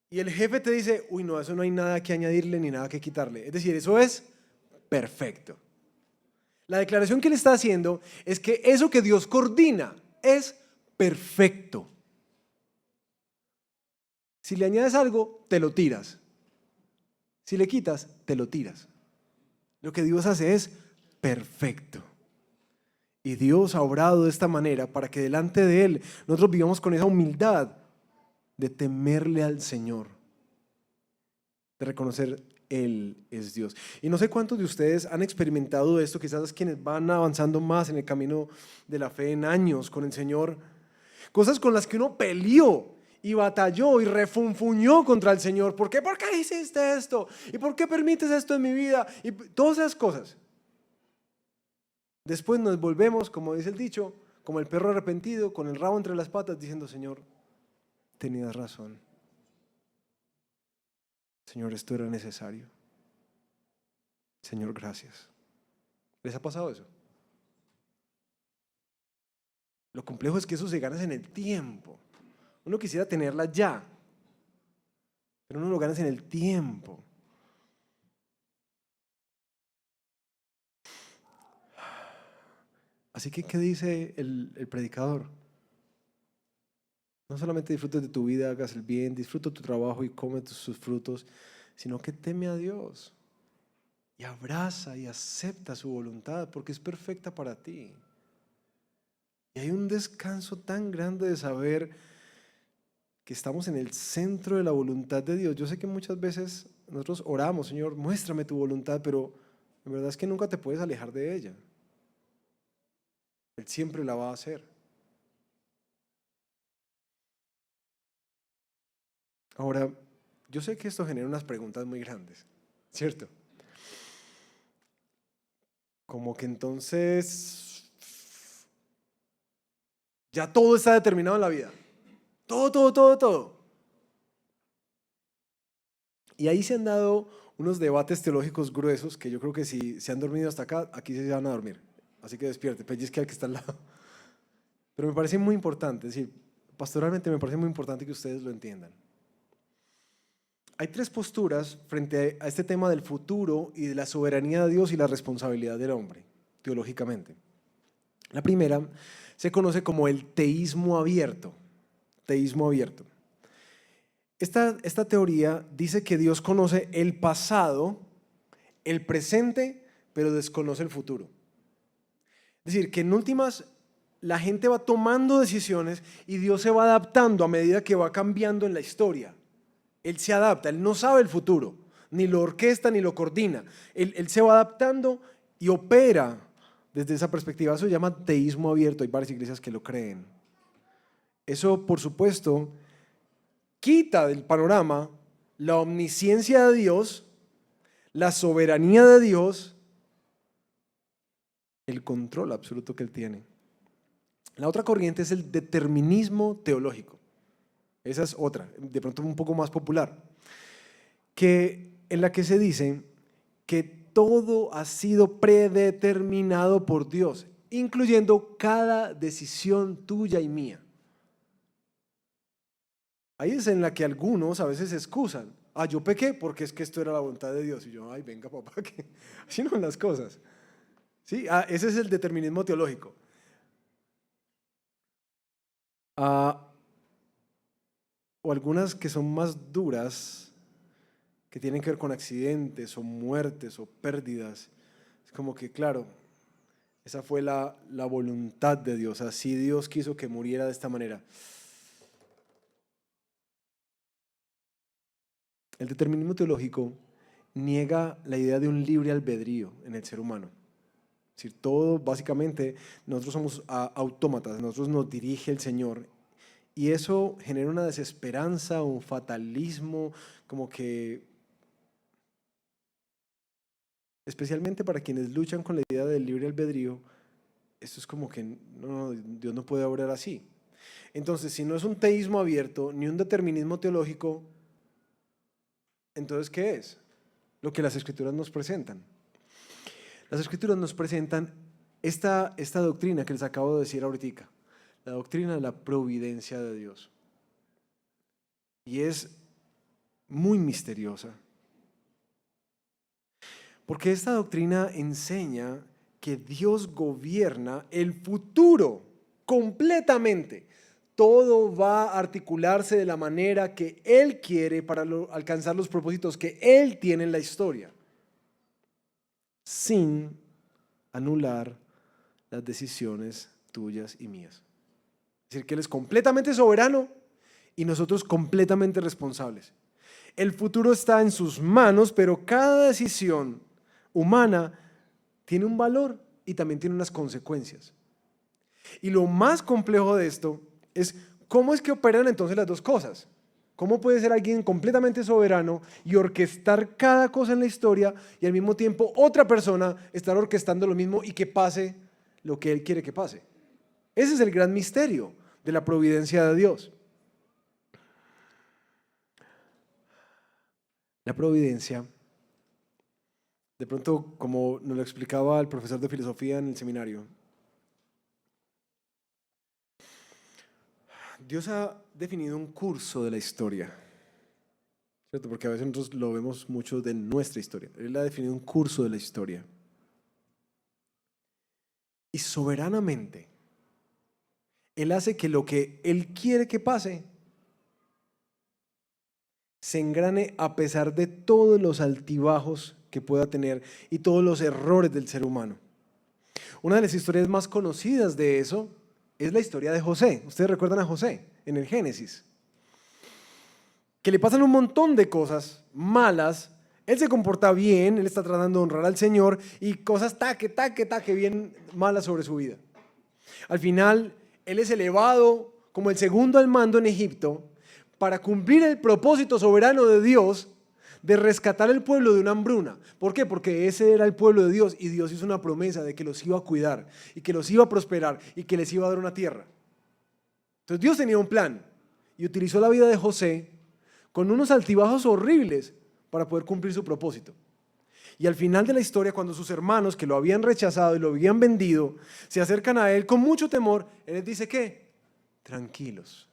y el jefe te dice, uy, no, eso no hay nada que añadirle ni nada que quitarle. Es decir, eso es perfecto. La declaración que él está haciendo es que eso que Dios coordina es perfecto. Si le añades algo, te lo tiras. Si le quitas, te lo tiras. Lo que Dios hace es perfecto. Y Dios ha obrado de esta manera para que delante de Él nosotros vivamos con esa humildad de temerle al Señor, de reconocer, Él es Dios. Y no sé cuántos de ustedes han experimentado esto, quizás quienes van avanzando más en el camino de la fe en años con el Señor, cosas con las que uno peleó y batalló y refunfuñó contra el Señor. ¿Por qué? ¿Por qué hiciste esto? ¿Y por qué permites esto en mi vida? Y todas esas cosas. Después nos volvemos, como dice el dicho, como el perro arrepentido, con el rabo entre las patas, diciendo: Señor, tenías razón. Señor, esto era necesario. Señor, gracias. ¿Les ha pasado eso? Lo complejo es que eso se gana en el tiempo. Uno quisiera tenerla ya, pero uno lo gana en el tiempo. Así que, ¿qué dice el predicador? No solamente disfrutes de tu vida, hagas el bien, disfruta tu trabajo y come sus frutos, sino que teme a Dios y abraza y acepta su voluntad, porque es perfecta para ti. Y hay un descanso tan grande de saber que estamos en el centro de la voluntad de Dios. Yo sé que muchas veces nosotros oramos: Señor, muéstrame tu voluntad, pero la verdad es que nunca te puedes alejar de ella. Él siempre la va a hacer. Ahora, yo sé que esto genera unas preguntas muy grandes, ¿cierto? Como que entonces ya todo está determinado en la vida. Todo. Y ahí se han dado unos debates teológicos gruesos que yo creo que si se han dormido hasta acá, aquí se van a dormir. Así que despierte, pellizque al que está al lado. Pero me parece muy importante, es decir, pastoralmente me parece muy importante que ustedes lo entiendan. Hay tres posturas frente a este tema del futuro y de la soberanía de Dios y la responsabilidad del hombre, teológicamente. La primera se conoce como el teísmo abierto. Teísmo abierto. Esta teoría dice que Dios conoce el pasado, el presente, pero desconoce el futuro. Es decir, que en últimas la gente va tomando decisiones y Dios se va adaptando a medida que va cambiando en la historia. Él se adapta, Él no sabe el futuro, ni lo orquesta ni lo coordina. Él se va adaptando y opera desde esa perspectiva. Eso se llama teísmo abierto. Hay varias iglesias que lo creen. Eso, por supuesto, quita del panorama la omnisciencia de Dios, la soberanía de Dios, el control absoluto que Él tiene. La otra corriente es el determinismo teológico. Esa es otra, de pronto un poco más popular, en la que se dice que todo ha sido predeterminado por Dios, incluyendo cada decisión tuya y mía. Ahí es en la que algunos a veces se excusan. Yo pequé porque es que esto era la voluntad de Dios. Y yo, venga papá, que así no son las cosas. ¿Sí? Ese es el determinismo teológico. O algunas que son más duras, que tienen que ver con accidentes o muertes o pérdidas. Es como que, claro, esa fue la voluntad de Dios. Así Dios quiso que muriera de esta manera. El determinismo teológico niega la idea de un libre albedrío en el ser humano. Es decir, todo básicamente, nosotros somos autómatas, nosotros nos dirige el Señor. Y eso genera una desesperanza, un fatalismo, como que, especialmente para quienes luchan con la idea del libre albedrío, esto es como que no, Dios no puede obrar así. Entonces, si no es un teísmo abierto ni un determinismo teológico, entonces, ¿qué es? Lo que las Escrituras nos presentan. Las Escrituras nos presentan esta doctrina que les acabo de decir ahorita, la doctrina de la providencia de Dios. Y es muy misteriosa, porque esta doctrina enseña que Dios gobierna el futuro completamente. Todo va a articularse de la manera que Él quiere para alcanzar los propósitos que Él tiene en la historia, sin anular las decisiones tuyas y mías. Es decir, que Él es completamente soberano y nosotros completamente responsables. El futuro está en sus manos, pero cada decisión humana tiene un valor y también tiene unas consecuencias. Y lo más complejo de esto es cómo es que operan entonces las dos cosas. ¿Cómo puede ser alguien completamente soberano y orquestar cada cosa en la historia y al mismo tiempo otra persona estar orquestando lo mismo y que pase lo que él quiere que pase? Ese es el gran misterio de la providencia de Dios. La providencia, de pronto, como nos lo explicaba el profesor de filosofía en el seminario, Dios ha definido un curso de la historia, ¿cierto? Porque a veces nosotros lo vemos mucho de nuestra historia. Él ha definido un curso de la historia. Y soberanamente, Él hace que lo que Él quiere que pase se engrane a pesar de todos los altibajos que pueda tener y todos los errores del ser humano. Una de las historias más conocidas de eso es la historia de José. Ustedes recuerdan a José en el Génesis, que le pasan un montón de cosas malas. Él se comporta bien, él está tratando de honrar al Señor y cosas taque bien malas sobre su vida. Al final, él es elevado como el segundo al mando en Egipto para cumplir el propósito soberano de Dios de rescatar al pueblo de una hambruna. ¿Por qué? Porque ese era el pueblo de Dios y Dios hizo una promesa de que los iba a cuidar y que los iba a prosperar y que les iba a dar una tierra. Entonces Dios tenía un plan y utilizó la vida de José con unos altibajos horribles para poder cumplir su propósito. Y al final de la historia, cuando sus hermanos que lo habían rechazado y lo habían vendido, se acercan a él con mucho temor, él les dice ¿qué? Tranquilos,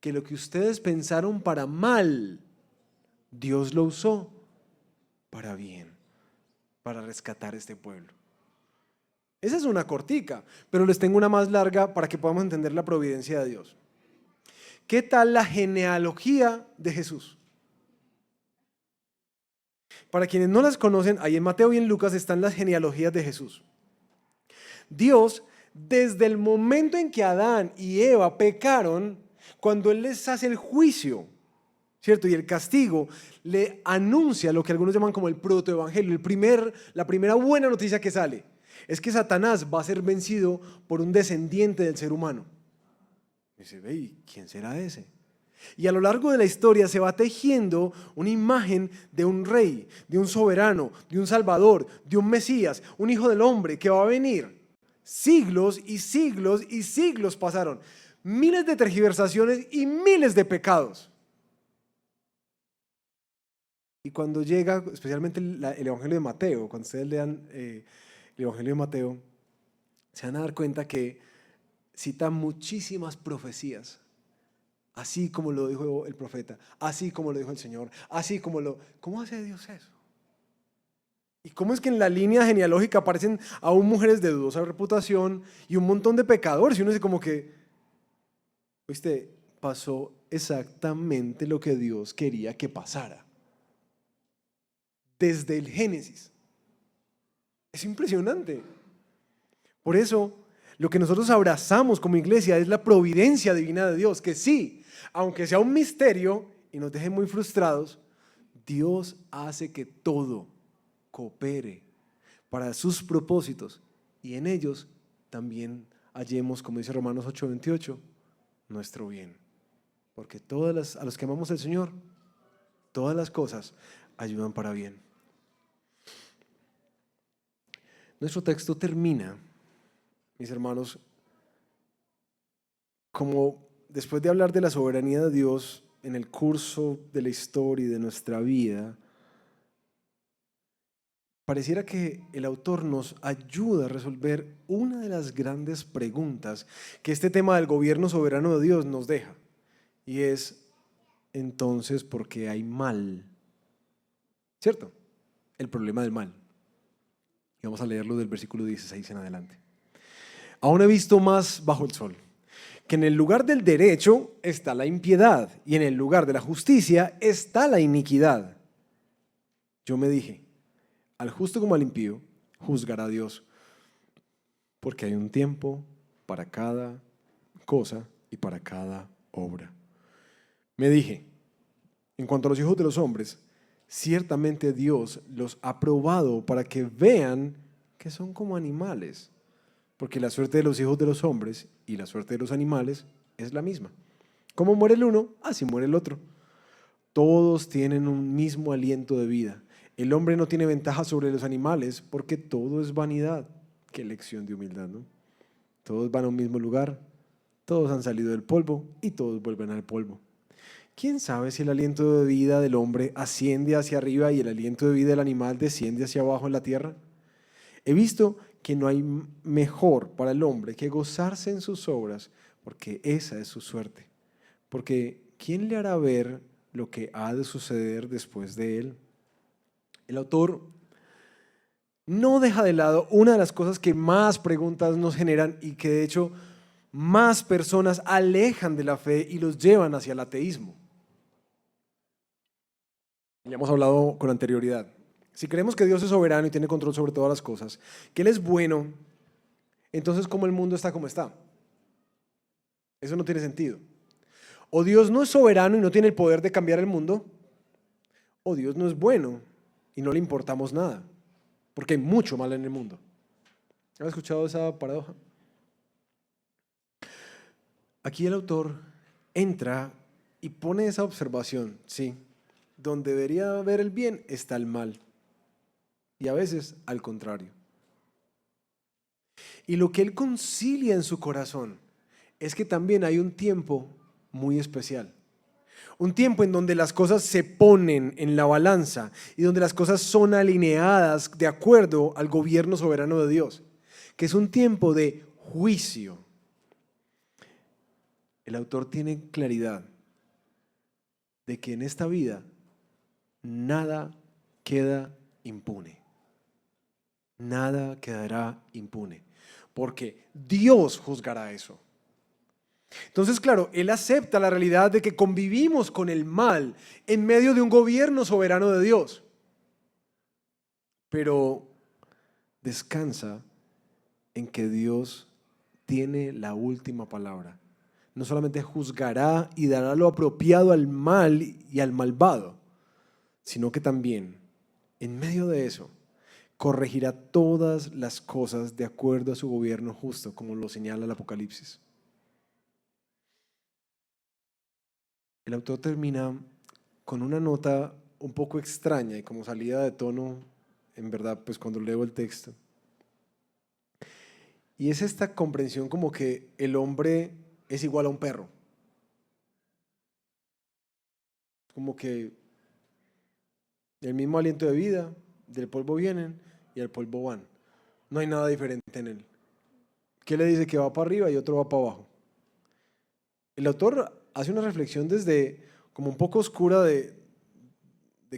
que lo que ustedes pensaron para mal, Dios lo usó para bien, para rescatar este pueblo. Esa es una cortica, pero les tengo una más larga para que podamos entender la providencia de Dios. ¿Qué tal la genealogía de Jesús? Para quienes no las conocen, ahí en Mateo y en Lucas están las genealogías de Jesús. Dios, desde el momento en que Adán y Eva pecaron, cuando Él les hace el juicio, ¿cierto? Y el castigo, le anuncia lo que algunos llaman como el protoevangelio, la primera buena noticia que sale, es que Satanás va a ser vencido por un descendiente del ser humano. Y dice, ve, ¿quién será ese? Y a lo largo de la historia se va tejiendo una imagen de un rey, de un soberano, de un salvador, de un Mesías, un hijo del hombre que va a venir. Siglos y siglos y siglos pasaron. Miles de tergiversaciones y miles de pecados. Y cuando llega, especialmente el Evangelio de Mateo, cuando ustedes lean el Evangelio de Mateo, se van a dar cuenta que cita muchísimas profecías. Así como lo dijo el profeta, así como lo dijo el Señor, ¿Cómo hace Dios eso? ¿Y cómo es que en la línea genealógica aparecen aún mujeres de dudosa reputación y un montón de pecadores? Y uno dice como que, ¿viste? Pasó exactamente lo que Dios quería que pasara. Desde el Génesis. Es impresionante. Por eso, lo que nosotros abrazamos como iglesia es la providencia divina de Dios, que sí, aunque sea un misterio y nos deje muy frustrados, Dios hace que todo coopere para sus propósitos y en ellos también hallemos, como dice Romanos 8:28, nuestro bien. Porque a los que amamos al Señor, todas las cosas ayudan para bien. Nuestro texto termina, mis hermanos, como después de hablar de la soberanía de Dios en el curso de la historia y de nuestra vida, pareciera que el autor nos ayuda a resolver una de las grandes preguntas que este tema del gobierno soberano de Dios nos deja. Y es, entonces, ¿por qué hay mal? ¿Cierto? El problema del mal. Y vamos a leerlo del versículo 16 en adelante. Aún he visto más bajo el sol, que en el lugar del derecho está la impiedad y en el lugar de la justicia está la iniquidad. Yo me dije, al justo como al impío, juzgará Dios, porque hay un tiempo para cada cosa y para cada obra. Me dije, En cuanto a los hijos de los hombres, ciertamente Dios los ha probado para que vean que son como animales, porque la suerte de los hijos de los hombres y la suerte de los animales es la misma. Como muere el uno, así muere el otro. Todos tienen un mismo aliento de vida. El hombre no tiene ventaja sobre los animales porque todo es vanidad. Qué lección de humildad, ¿no? Todos van a un mismo lugar, todos han salido del polvo y todos vuelven al polvo. ¿Quién sabe si el aliento de vida del hombre asciende hacia arriba y el aliento de vida del animal desciende hacia abajo en la tierra? He visto que no hay mejor para el hombre que gozarse en sus obras, porque esa es su suerte. Porque ¿quién le hará ver lo que ha de suceder después de él? El autor no deja de lado una de las cosas que más preguntas nos generan y que de hecho más personas alejan de la fe y los llevan hacia el ateísmo. Ya hemos hablado con anterioridad. Si creemos que Dios es soberano y tiene control sobre todas las cosas, que Él es bueno, entonces ¿cómo el mundo está como está? Eso no tiene sentido. O Dios no es soberano y no tiene el poder de cambiar el mundo, o Dios no es bueno y no le importamos nada, porque hay mucho mal en el mundo. ¿Han escuchado esa paradoja? Aquí el autor entra y pone esa observación, sí, donde debería haber el bien está el mal, y a veces al contrario. Y lo que él concilia en su corazón es que también hay un tiempo muy especial. Un tiempo en donde las cosas se ponen en la balanza y donde las cosas son alineadas de acuerdo al gobierno soberano de Dios, que es un tiempo de juicio. El autor tiene claridad de que en esta vida nada queda impune. Nada quedará impune, porque Dios juzgará eso. Entonces, claro, él acepta la realidad de que convivimos con el mal en medio de un gobierno soberano de Dios, pero descansa en que Dios tiene la última palabra. No solamente juzgará y dará lo apropiado al mal y al malvado, sino que también, en medio de eso, corregirá todas las cosas de acuerdo a su gobierno justo, como lo señala el Apocalipsis. El autor termina con una nota un poco extraña y como salida de tono, en verdad, pues cuando leo el texto. Y es esta comprensión como que el hombre es igual a un perro. Como que el mismo aliento de vida, del polvo vienen y al polvo van. No hay nada diferente en él. ¿Qué le dice? Que va para arriba y otro va para abajo. El autor hace una reflexión desde como un poco oscura de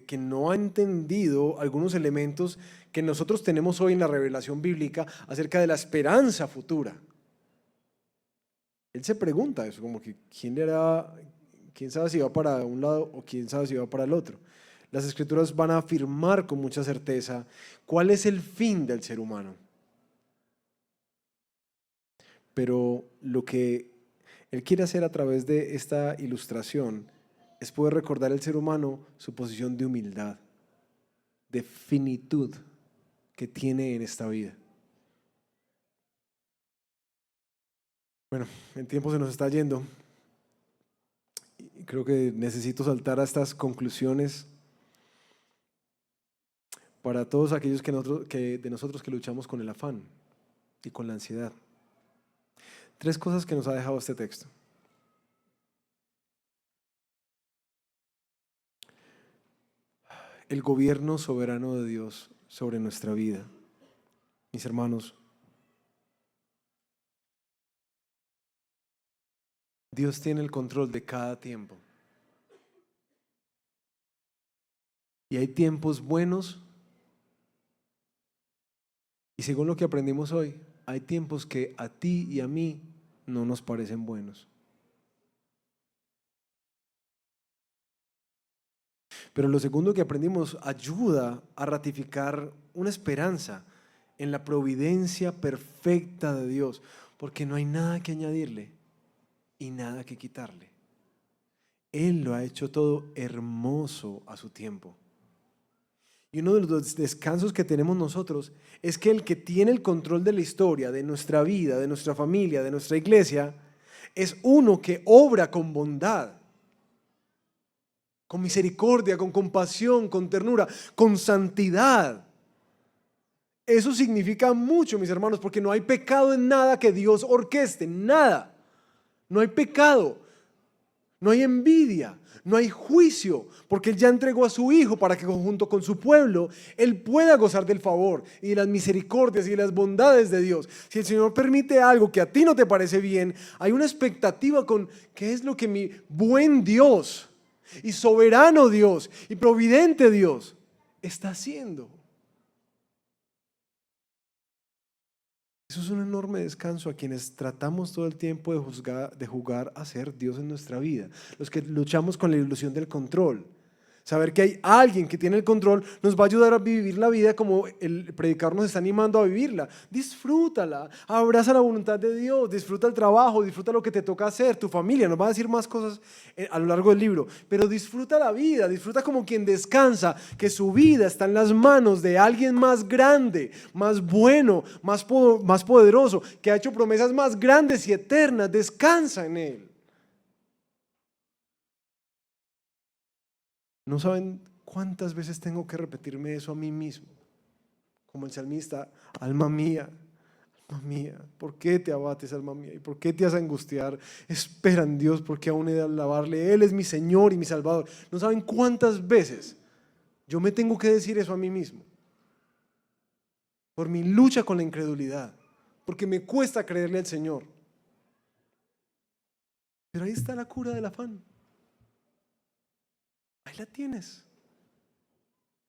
que no ha entendido algunos elementos que nosotros tenemos hoy en la revelación bíblica acerca de la esperanza futura. Él se pregunta eso, como que quién sabe si va para un lado o quién sabe si va para el otro. Las escrituras van a afirmar con mucha certeza cuál es el fin del ser humano. Pero lo que él quiere hacer a través de esta ilustración es poder recordar al ser humano su posición de humildad, de finitud que tiene en esta vida. Bueno, el tiempo se nos está yendo y creo que necesito saltar a estas conclusiones para todos aquellos de nosotros que luchamos con el afán y con la ansiedad. 3 cosas que nos ha dejado este texto. El gobierno soberano de Dios sobre nuestra vida. Mis hermanos, Dios tiene el control de cada tiempo. Y hay tiempos buenos y según lo que aprendimos hoy, hay tiempos que a ti y a mí no nos parecen buenos. Pero lo segundo que aprendimos ayuda a ratificar una esperanza en la providencia perfecta de Dios, porque no hay nada que añadirle y nada que quitarle. Él lo ha hecho todo hermoso a su tiempo. Y uno de los descansos que tenemos nosotros es que el que tiene el control de la historia, de nuestra vida, de nuestra familia, de nuestra iglesia, es uno que obra con bondad, con misericordia, con compasión, con ternura, con santidad. Eso significa mucho, mis hermanos, porque no hay pecado en nada que Dios orqueste, nada. No hay pecado, no hay envidia, no hay juicio, porque Él ya entregó a su Hijo para que junto con su pueblo Él pueda gozar del favor y de las misericordias y de las bondades de Dios. Si el Señor permite algo que a ti no te parece bien, hay una expectativa con qué es lo que mi buen Dios y soberano Dios y providente Dios está haciendo. Eso es un enorme descanso a quienes tratamos todo el tiempo de jugar a ser Dios en nuestra vida. Los que luchamos con la ilusión del control. Saber que hay alguien que tiene el control nos va a ayudar a vivir la vida como el predicador nos está animando a vivirla. Disfrútala, abraza la voluntad de Dios, disfruta el trabajo, disfruta lo que te toca hacer, tu familia. Nos va a decir más cosas a lo largo del libro, pero disfruta la vida, disfruta como quien descansa, que su vida está en las manos de alguien más grande, más bueno, más poderoso, que ha hecho promesas más grandes y eternas. Descansa en Él. No saben cuántas veces tengo que repetirme eso a mí mismo. Como el salmista, alma mía, ¿por qué te abates, alma mía? ¿Y por qué te has a angustiar? Espera en Dios, porque aún he de alabarle. Él es mi Señor y mi Salvador. No saben cuántas veces yo me tengo que decir eso a mí mismo. Por mi lucha con la incredulidad. Porque me cuesta creerle al Señor. Pero ahí está la cura del afán. Ahí la tienes.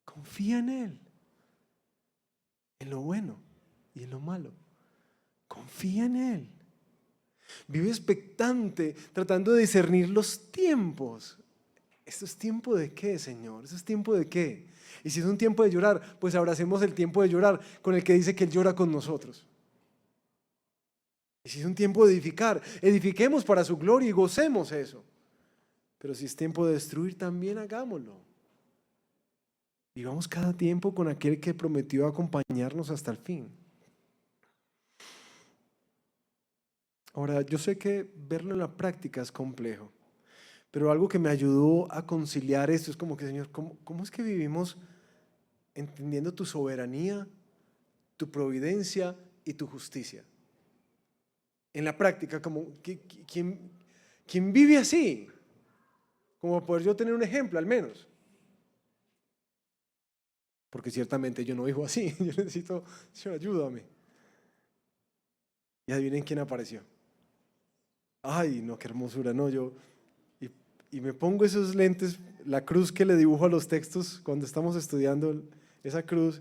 Confía en Él. En lo bueno y en lo malo. Confía en Él. Vive expectante, tratando de discernir los tiempos. ¿Esto es tiempo de qué, Señor? ¿Esto es tiempo de qué? Y si es un tiempo de llorar, pues abracemos el tiempo de llorar con el que dice que Él llora con nosotros. Y si es un tiempo de edificar, edifiquemos para su gloria y gocemos eso. Pero si es tiempo de destruir, también hagámoslo. Vivamos cada tiempo con aquel que prometió acompañarnos hasta el fin. Ahora, yo sé que verlo en la práctica es complejo, pero algo que me ayudó a conciliar esto es como que, Señor, ¿cómo es que vivimos entendiendo tu soberanía, tu providencia y tu justicia? En la práctica, como, ¿quién vive así? Como poder yo tener un ejemplo, al menos. Porque ciertamente yo no vivo así. Yo necesito, Señor, ayúdame. Y adivinen quién apareció. Ay, no, qué hermosura, no, y me pongo esos lentes, la cruz que le dibujo a los textos cuando estamos estudiando esa cruz.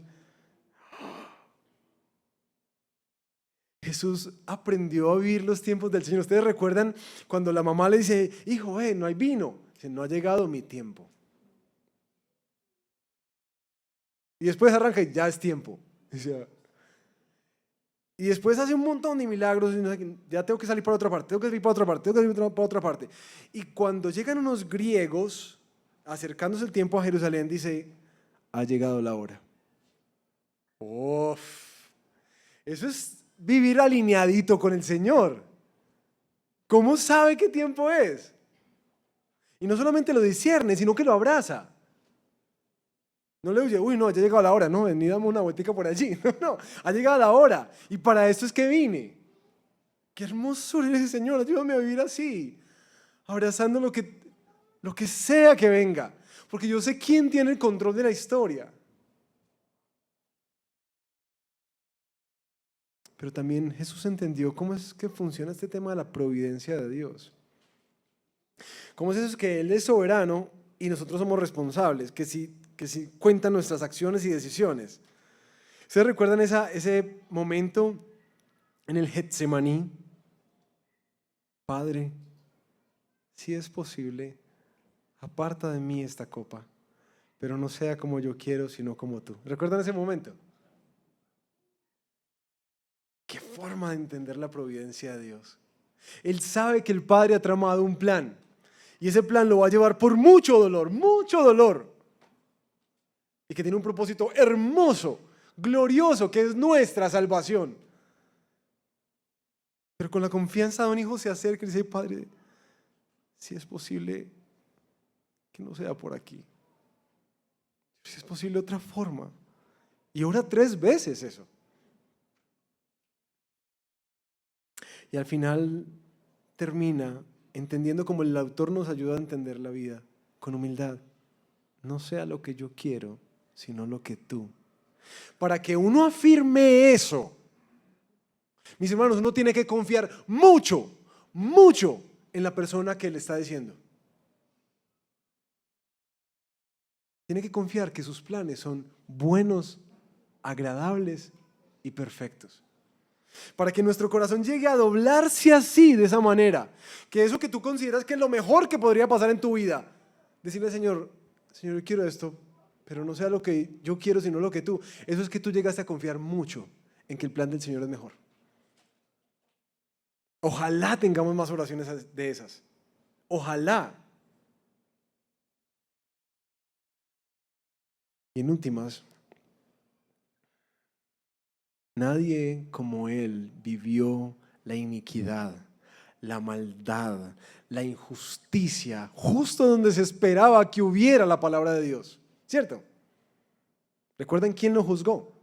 Jesús aprendió a vivir los tiempos del Señor. ¿Ustedes recuerdan cuando la mamá le dice, hijo, no hay vino? Dice, no ha llegado mi tiempo. Y después arranca y ya es tiempo. Y después hace un montón de milagros. Ya tengo que salir para otra parte, tengo que salir para otra parte, tengo que salir para otra parte. Y cuando llegan unos griegos, acercándose el tiempo a Jerusalén, dice, ha llegado la hora. Uf, eso es vivir alineadito con el Señor. ¿Cómo sabe qué tiempo es? Y no solamente lo discierne, sino que lo abraza. No le oye, uy, no, ya ha llegado la hora, no, ni damos una vueltica por allí. No, ha llegado la hora. Y para esto es que vine. Qué hermosura ese Señor, ayúdame a vivir así. Abrazando lo que sea que venga. Porque yo sé quién tiene el control de la historia. Pero también Jesús entendió cómo es que funciona este tema de la providencia de Dios. ¿Cómo es eso que Él es soberano y nosotros somos responsables? Que si cuentan nuestras acciones y decisiones. ¿Ustedes recuerdan ese momento en el Getsemaní? Padre, si es posible, aparta de mí esta copa, pero no sea como yo quiero, sino como tú. ¿Recuerdan ese momento? Qué forma de entender la providencia de Dios. Él sabe que el Padre ha tramado un plan Y ese plan lo va a llevar por mucho dolor, mucho dolor. Y que tiene un propósito hermoso, glorioso, que es nuestra salvación. Pero con la confianza de un hijo se acerca y dice: Padre, si es posible que no sea por aquí, si es posible de otra forma. Y ora 3 veces eso. Y al final termina entendiendo, como el autor nos ayuda a entender la vida, con humildad: no sea lo que yo quiero, sino lo que tú. Para que uno afirme eso, mis hermanos, uno tiene que confiar mucho, mucho en la persona que le está diciendo. Tiene que confiar que sus planes son buenos, agradables y perfectos. Para que nuestro corazón llegue a doblarse así, de esa manera, que eso que tú consideras que es lo mejor que podría pasar en tu vida, decirle: Señor, yo quiero esto, pero no sea lo que yo quiero, sino lo que tú. Eso es que tú llegaste a confiar mucho en que el plan del Señor es mejor. Ojalá tengamos más oraciones de esas. Ojalá. Y en últimas, nadie como Él vivió la iniquidad, la maldad, la injusticia, justo donde se esperaba que hubiera la palabra de Dios. ¿Cierto? ¿Recuerdan quién lo juzgó?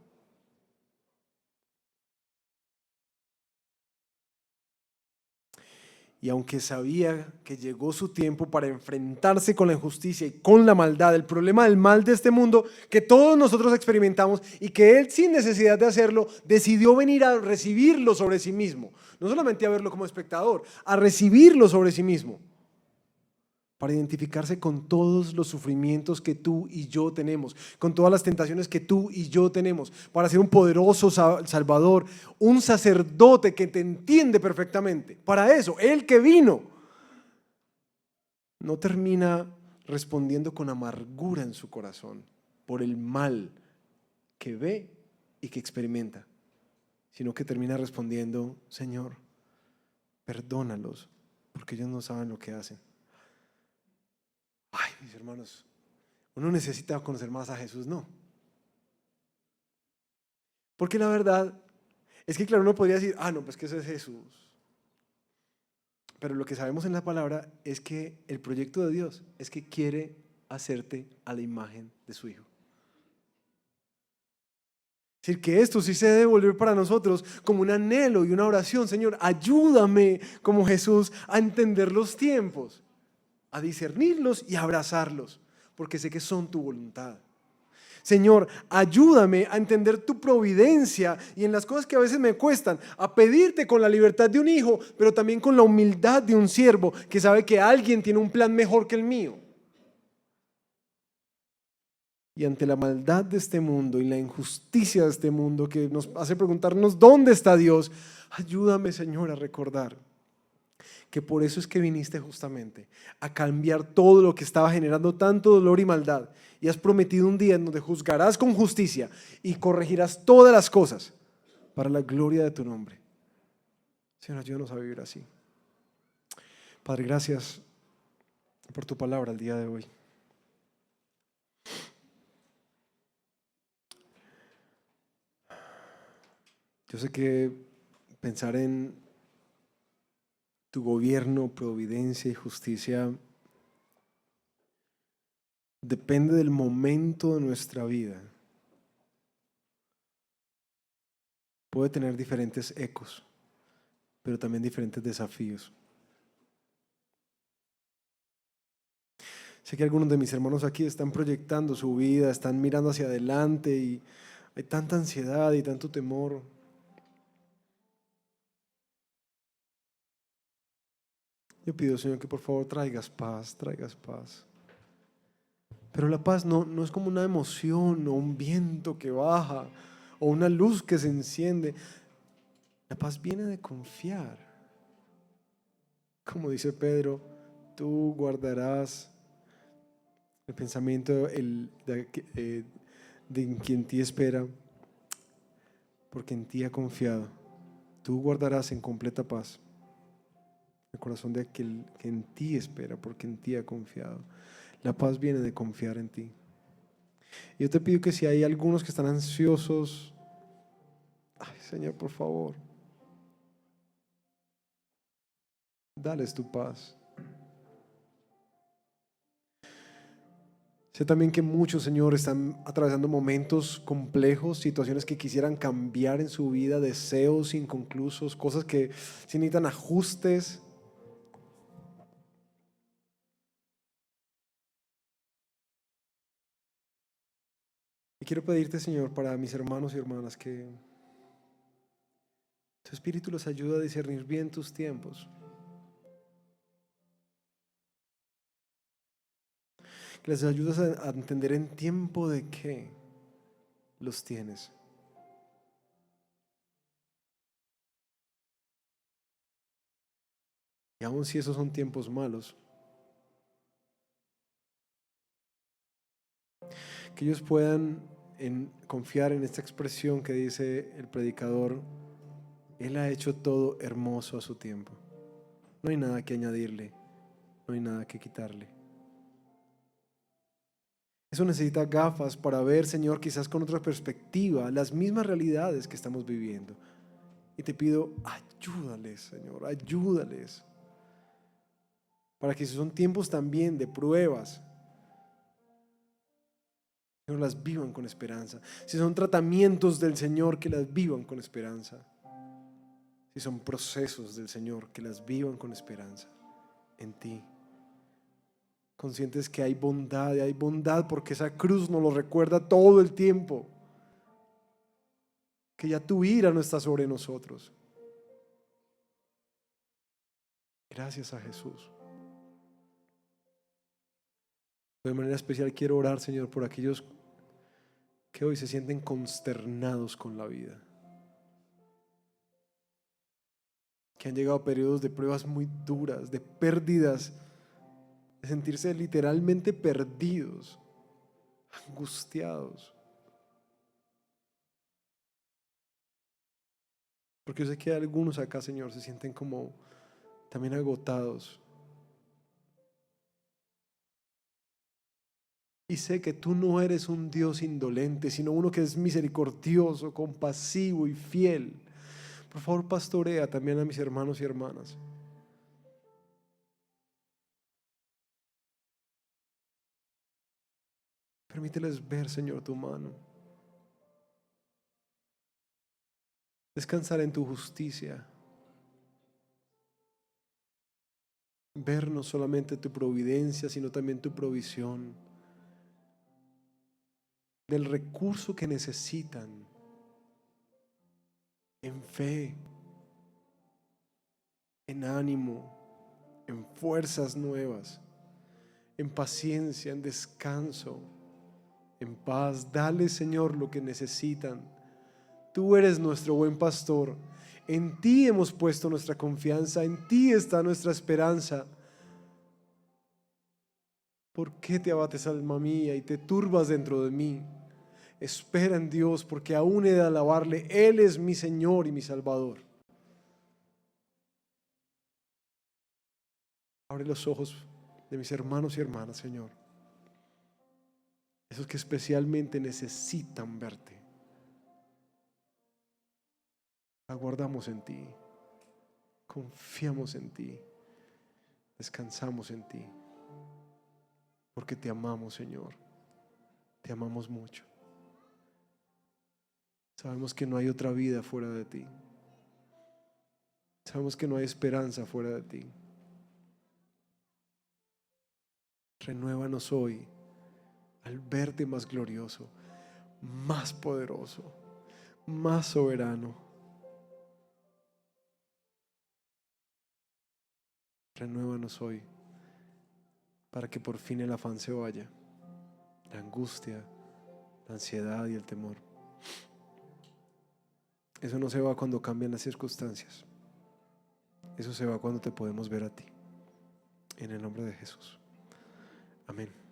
Y aunque sabía que llegó su tiempo para enfrentarse con la injusticia y con la maldad, el problema del mal de este mundo que todos nosotros experimentamos, y que Él, sin necesidad de hacerlo, decidió venir a recibirlo sobre sí mismo. No solamente a verlo como espectador, a recibirlo sobre sí mismo, para identificarse con todos los sufrimientos que tú y yo tenemos, con todas las tentaciones que tú y yo tenemos, para ser un poderoso Salvador, un sacerdote que te entiende perfectamente. Para eso, Él que vino, no termina respondiendo con amargura en su corazón por el mal que ve y que experimenta, sino que termina respondiendo: Señor, perdónalos, porque ellos no saben lo que hacen. Ay, mis hermanos, uno necesita conocer más a Jesús, ¿no? Porque la verdad es que, claro, uno podría decir: no, pues que eso es Jesús. Pero lo que sabemos en la palabra es que el proyecto de Dios es que quiere hacerte a la imagen de su Hijo. Es decir, que esto sí se debe volver para nosotros como un anhelo y una oración: Señor, ayúdame como Jesús a entender los tiempos, a discernirlos y a abrazarlos, porque sé que son tu voluntad. Señor, ayúdame a entender tu providencia y en las cosas que a veces me cuestan, a pedirte con la libertad de un hijo, pero también con la humildad de un siervo que sabe que alguien tiene un plan mejor que el mío. Y ante la maldad de este mundo y la injusticia de este mundo que nos hace preguntarnos ¿dónde está Dios?, ayúdame, Señor, a recordar que por eso es que viniste justamente a cambiar todo lo que estaba generando tanto dolor y maldad. Y has prometido un día en donde juzgarás con justicia y corregirás todas las cosas para la gloria de tu nombre. Señor, ayúdanos a vivir así. Padre, gracias por tu palabra el día de hoy. Yo sé que pensar en tu gobierno, providencia y justicia depende del momento de nuestra vida. Puede tener diferentes ecos, pero también diferentes desafíos. Sé que algunos de mis hermanos aquí están proyectando su vida, están mirando hacia adelante y hay tanta ansiedad y tanto temor. Yo pido, Señor, que por favor traigas paz, traigas paz. Pero la paz no es como una emoción o un viento que baja o una luz que se enciende. La paz viene de confiar. Como dice Pedro, tú guardarás el pensamiento de quien te espera, porque en ti ha confiado. Tú guardarás en completa paz el corazón de aquel que en ti espera, porque en ti ha confiado. La paz viene de confiar en ti. Y yo te pido que si hay algunos que están ansiosos, ay, Señor, por favor, dales tu paz. Sé también que muchos, Señor, están atravesando momentos complejos, situaciones que quisieran cambiar en su vida, deseos inconclusos, cosas que sí necesitan ajustes. Y quiero pedirte, Señor, para mis hermanos y hermanas, que tu Espíritu los ayude a discernir bien tus tiempos. Que les ayudes a entender en tiempo de qué los tienes. Y aun si esos son tiempos malos, que ellos puedan confiar en esta expresión que dice el predicador: Él ha hecho todo hermoso a su tiempo. No hay nada que añadirle, no hay nada que quitarle. Eso necesita gafas para ver, Señor, quizás con otra perspectiva, las mismas realidades que estamos viviendo. Y te pido, ayúdales, Señor, ayúdales. Para que si son tiempos también de pruebas, Señor, las vivan con esperanza. Si son tratamientos del Señor, que las vivan con esperanza. Si son procesos del Señor, que las vivan con esperanza en ti. Conscientes que hay bondad porque esa cruz nos lo recuerda todo el tiempo. Que ya tu ira no está sobre nosotros. Gracias a Jesús. De manera especial quiero orar, Señor, por aquellos que hoy se sienten consternados con la vida. Que han llegado a periodos de pruebas muy duras, de pérdidas, de sentirse literalmente perdidos, angustiados. Porque yo sé que algunos acá, Señor, se sienten como también agotados. Y sé que tú no eres un Dios indolente, sino uno que es misericordioso, compasivo y fiel. Por favor, pastorea también a mis hermanos y hermanas. Permíteles ver, Señor, tu mano. Descansar en tu justicia. Ver no solamente tu providencia, sino también tu provisión. Del recurso que necesitan. En fe. En ánimo. En fuerzas nuevas. En paciencia, en descanso. En paz. Dale, Señor, lo que necesitan. Tú eres nuestro buen pastor. En ti hemos puesto nuestra confianza. En ti está nuestra esperanza. ¿Por qué te abates, alma mía, y te turbas dentro de mí? Espera en Dios, porque aún he de alabarle. Él es mi Señor y mi Salvador. Abre los ojos de mis hermanos y hermanas, Señor. Esos que especialmente necesitan verte. Aguardamos en ti. Confiamos en ti. Descansamos en ti. Porque te amamos, Señor. Te amamos mucho. Sabemos que no hay otra vida fuera de ti. Sabemos que no hay esperanza fuera de ti. Renuévanos hoy al verte más glorioso, más poderoso, más soberano. Renuévanos hoy para que por fin el afán se vaya, la angustia, la ansiedad y el temor. Eso no se va cuando cambian las circunstancias. Eso se va cuando te podemos ver a ti. En el nombre de Jesús. Amén.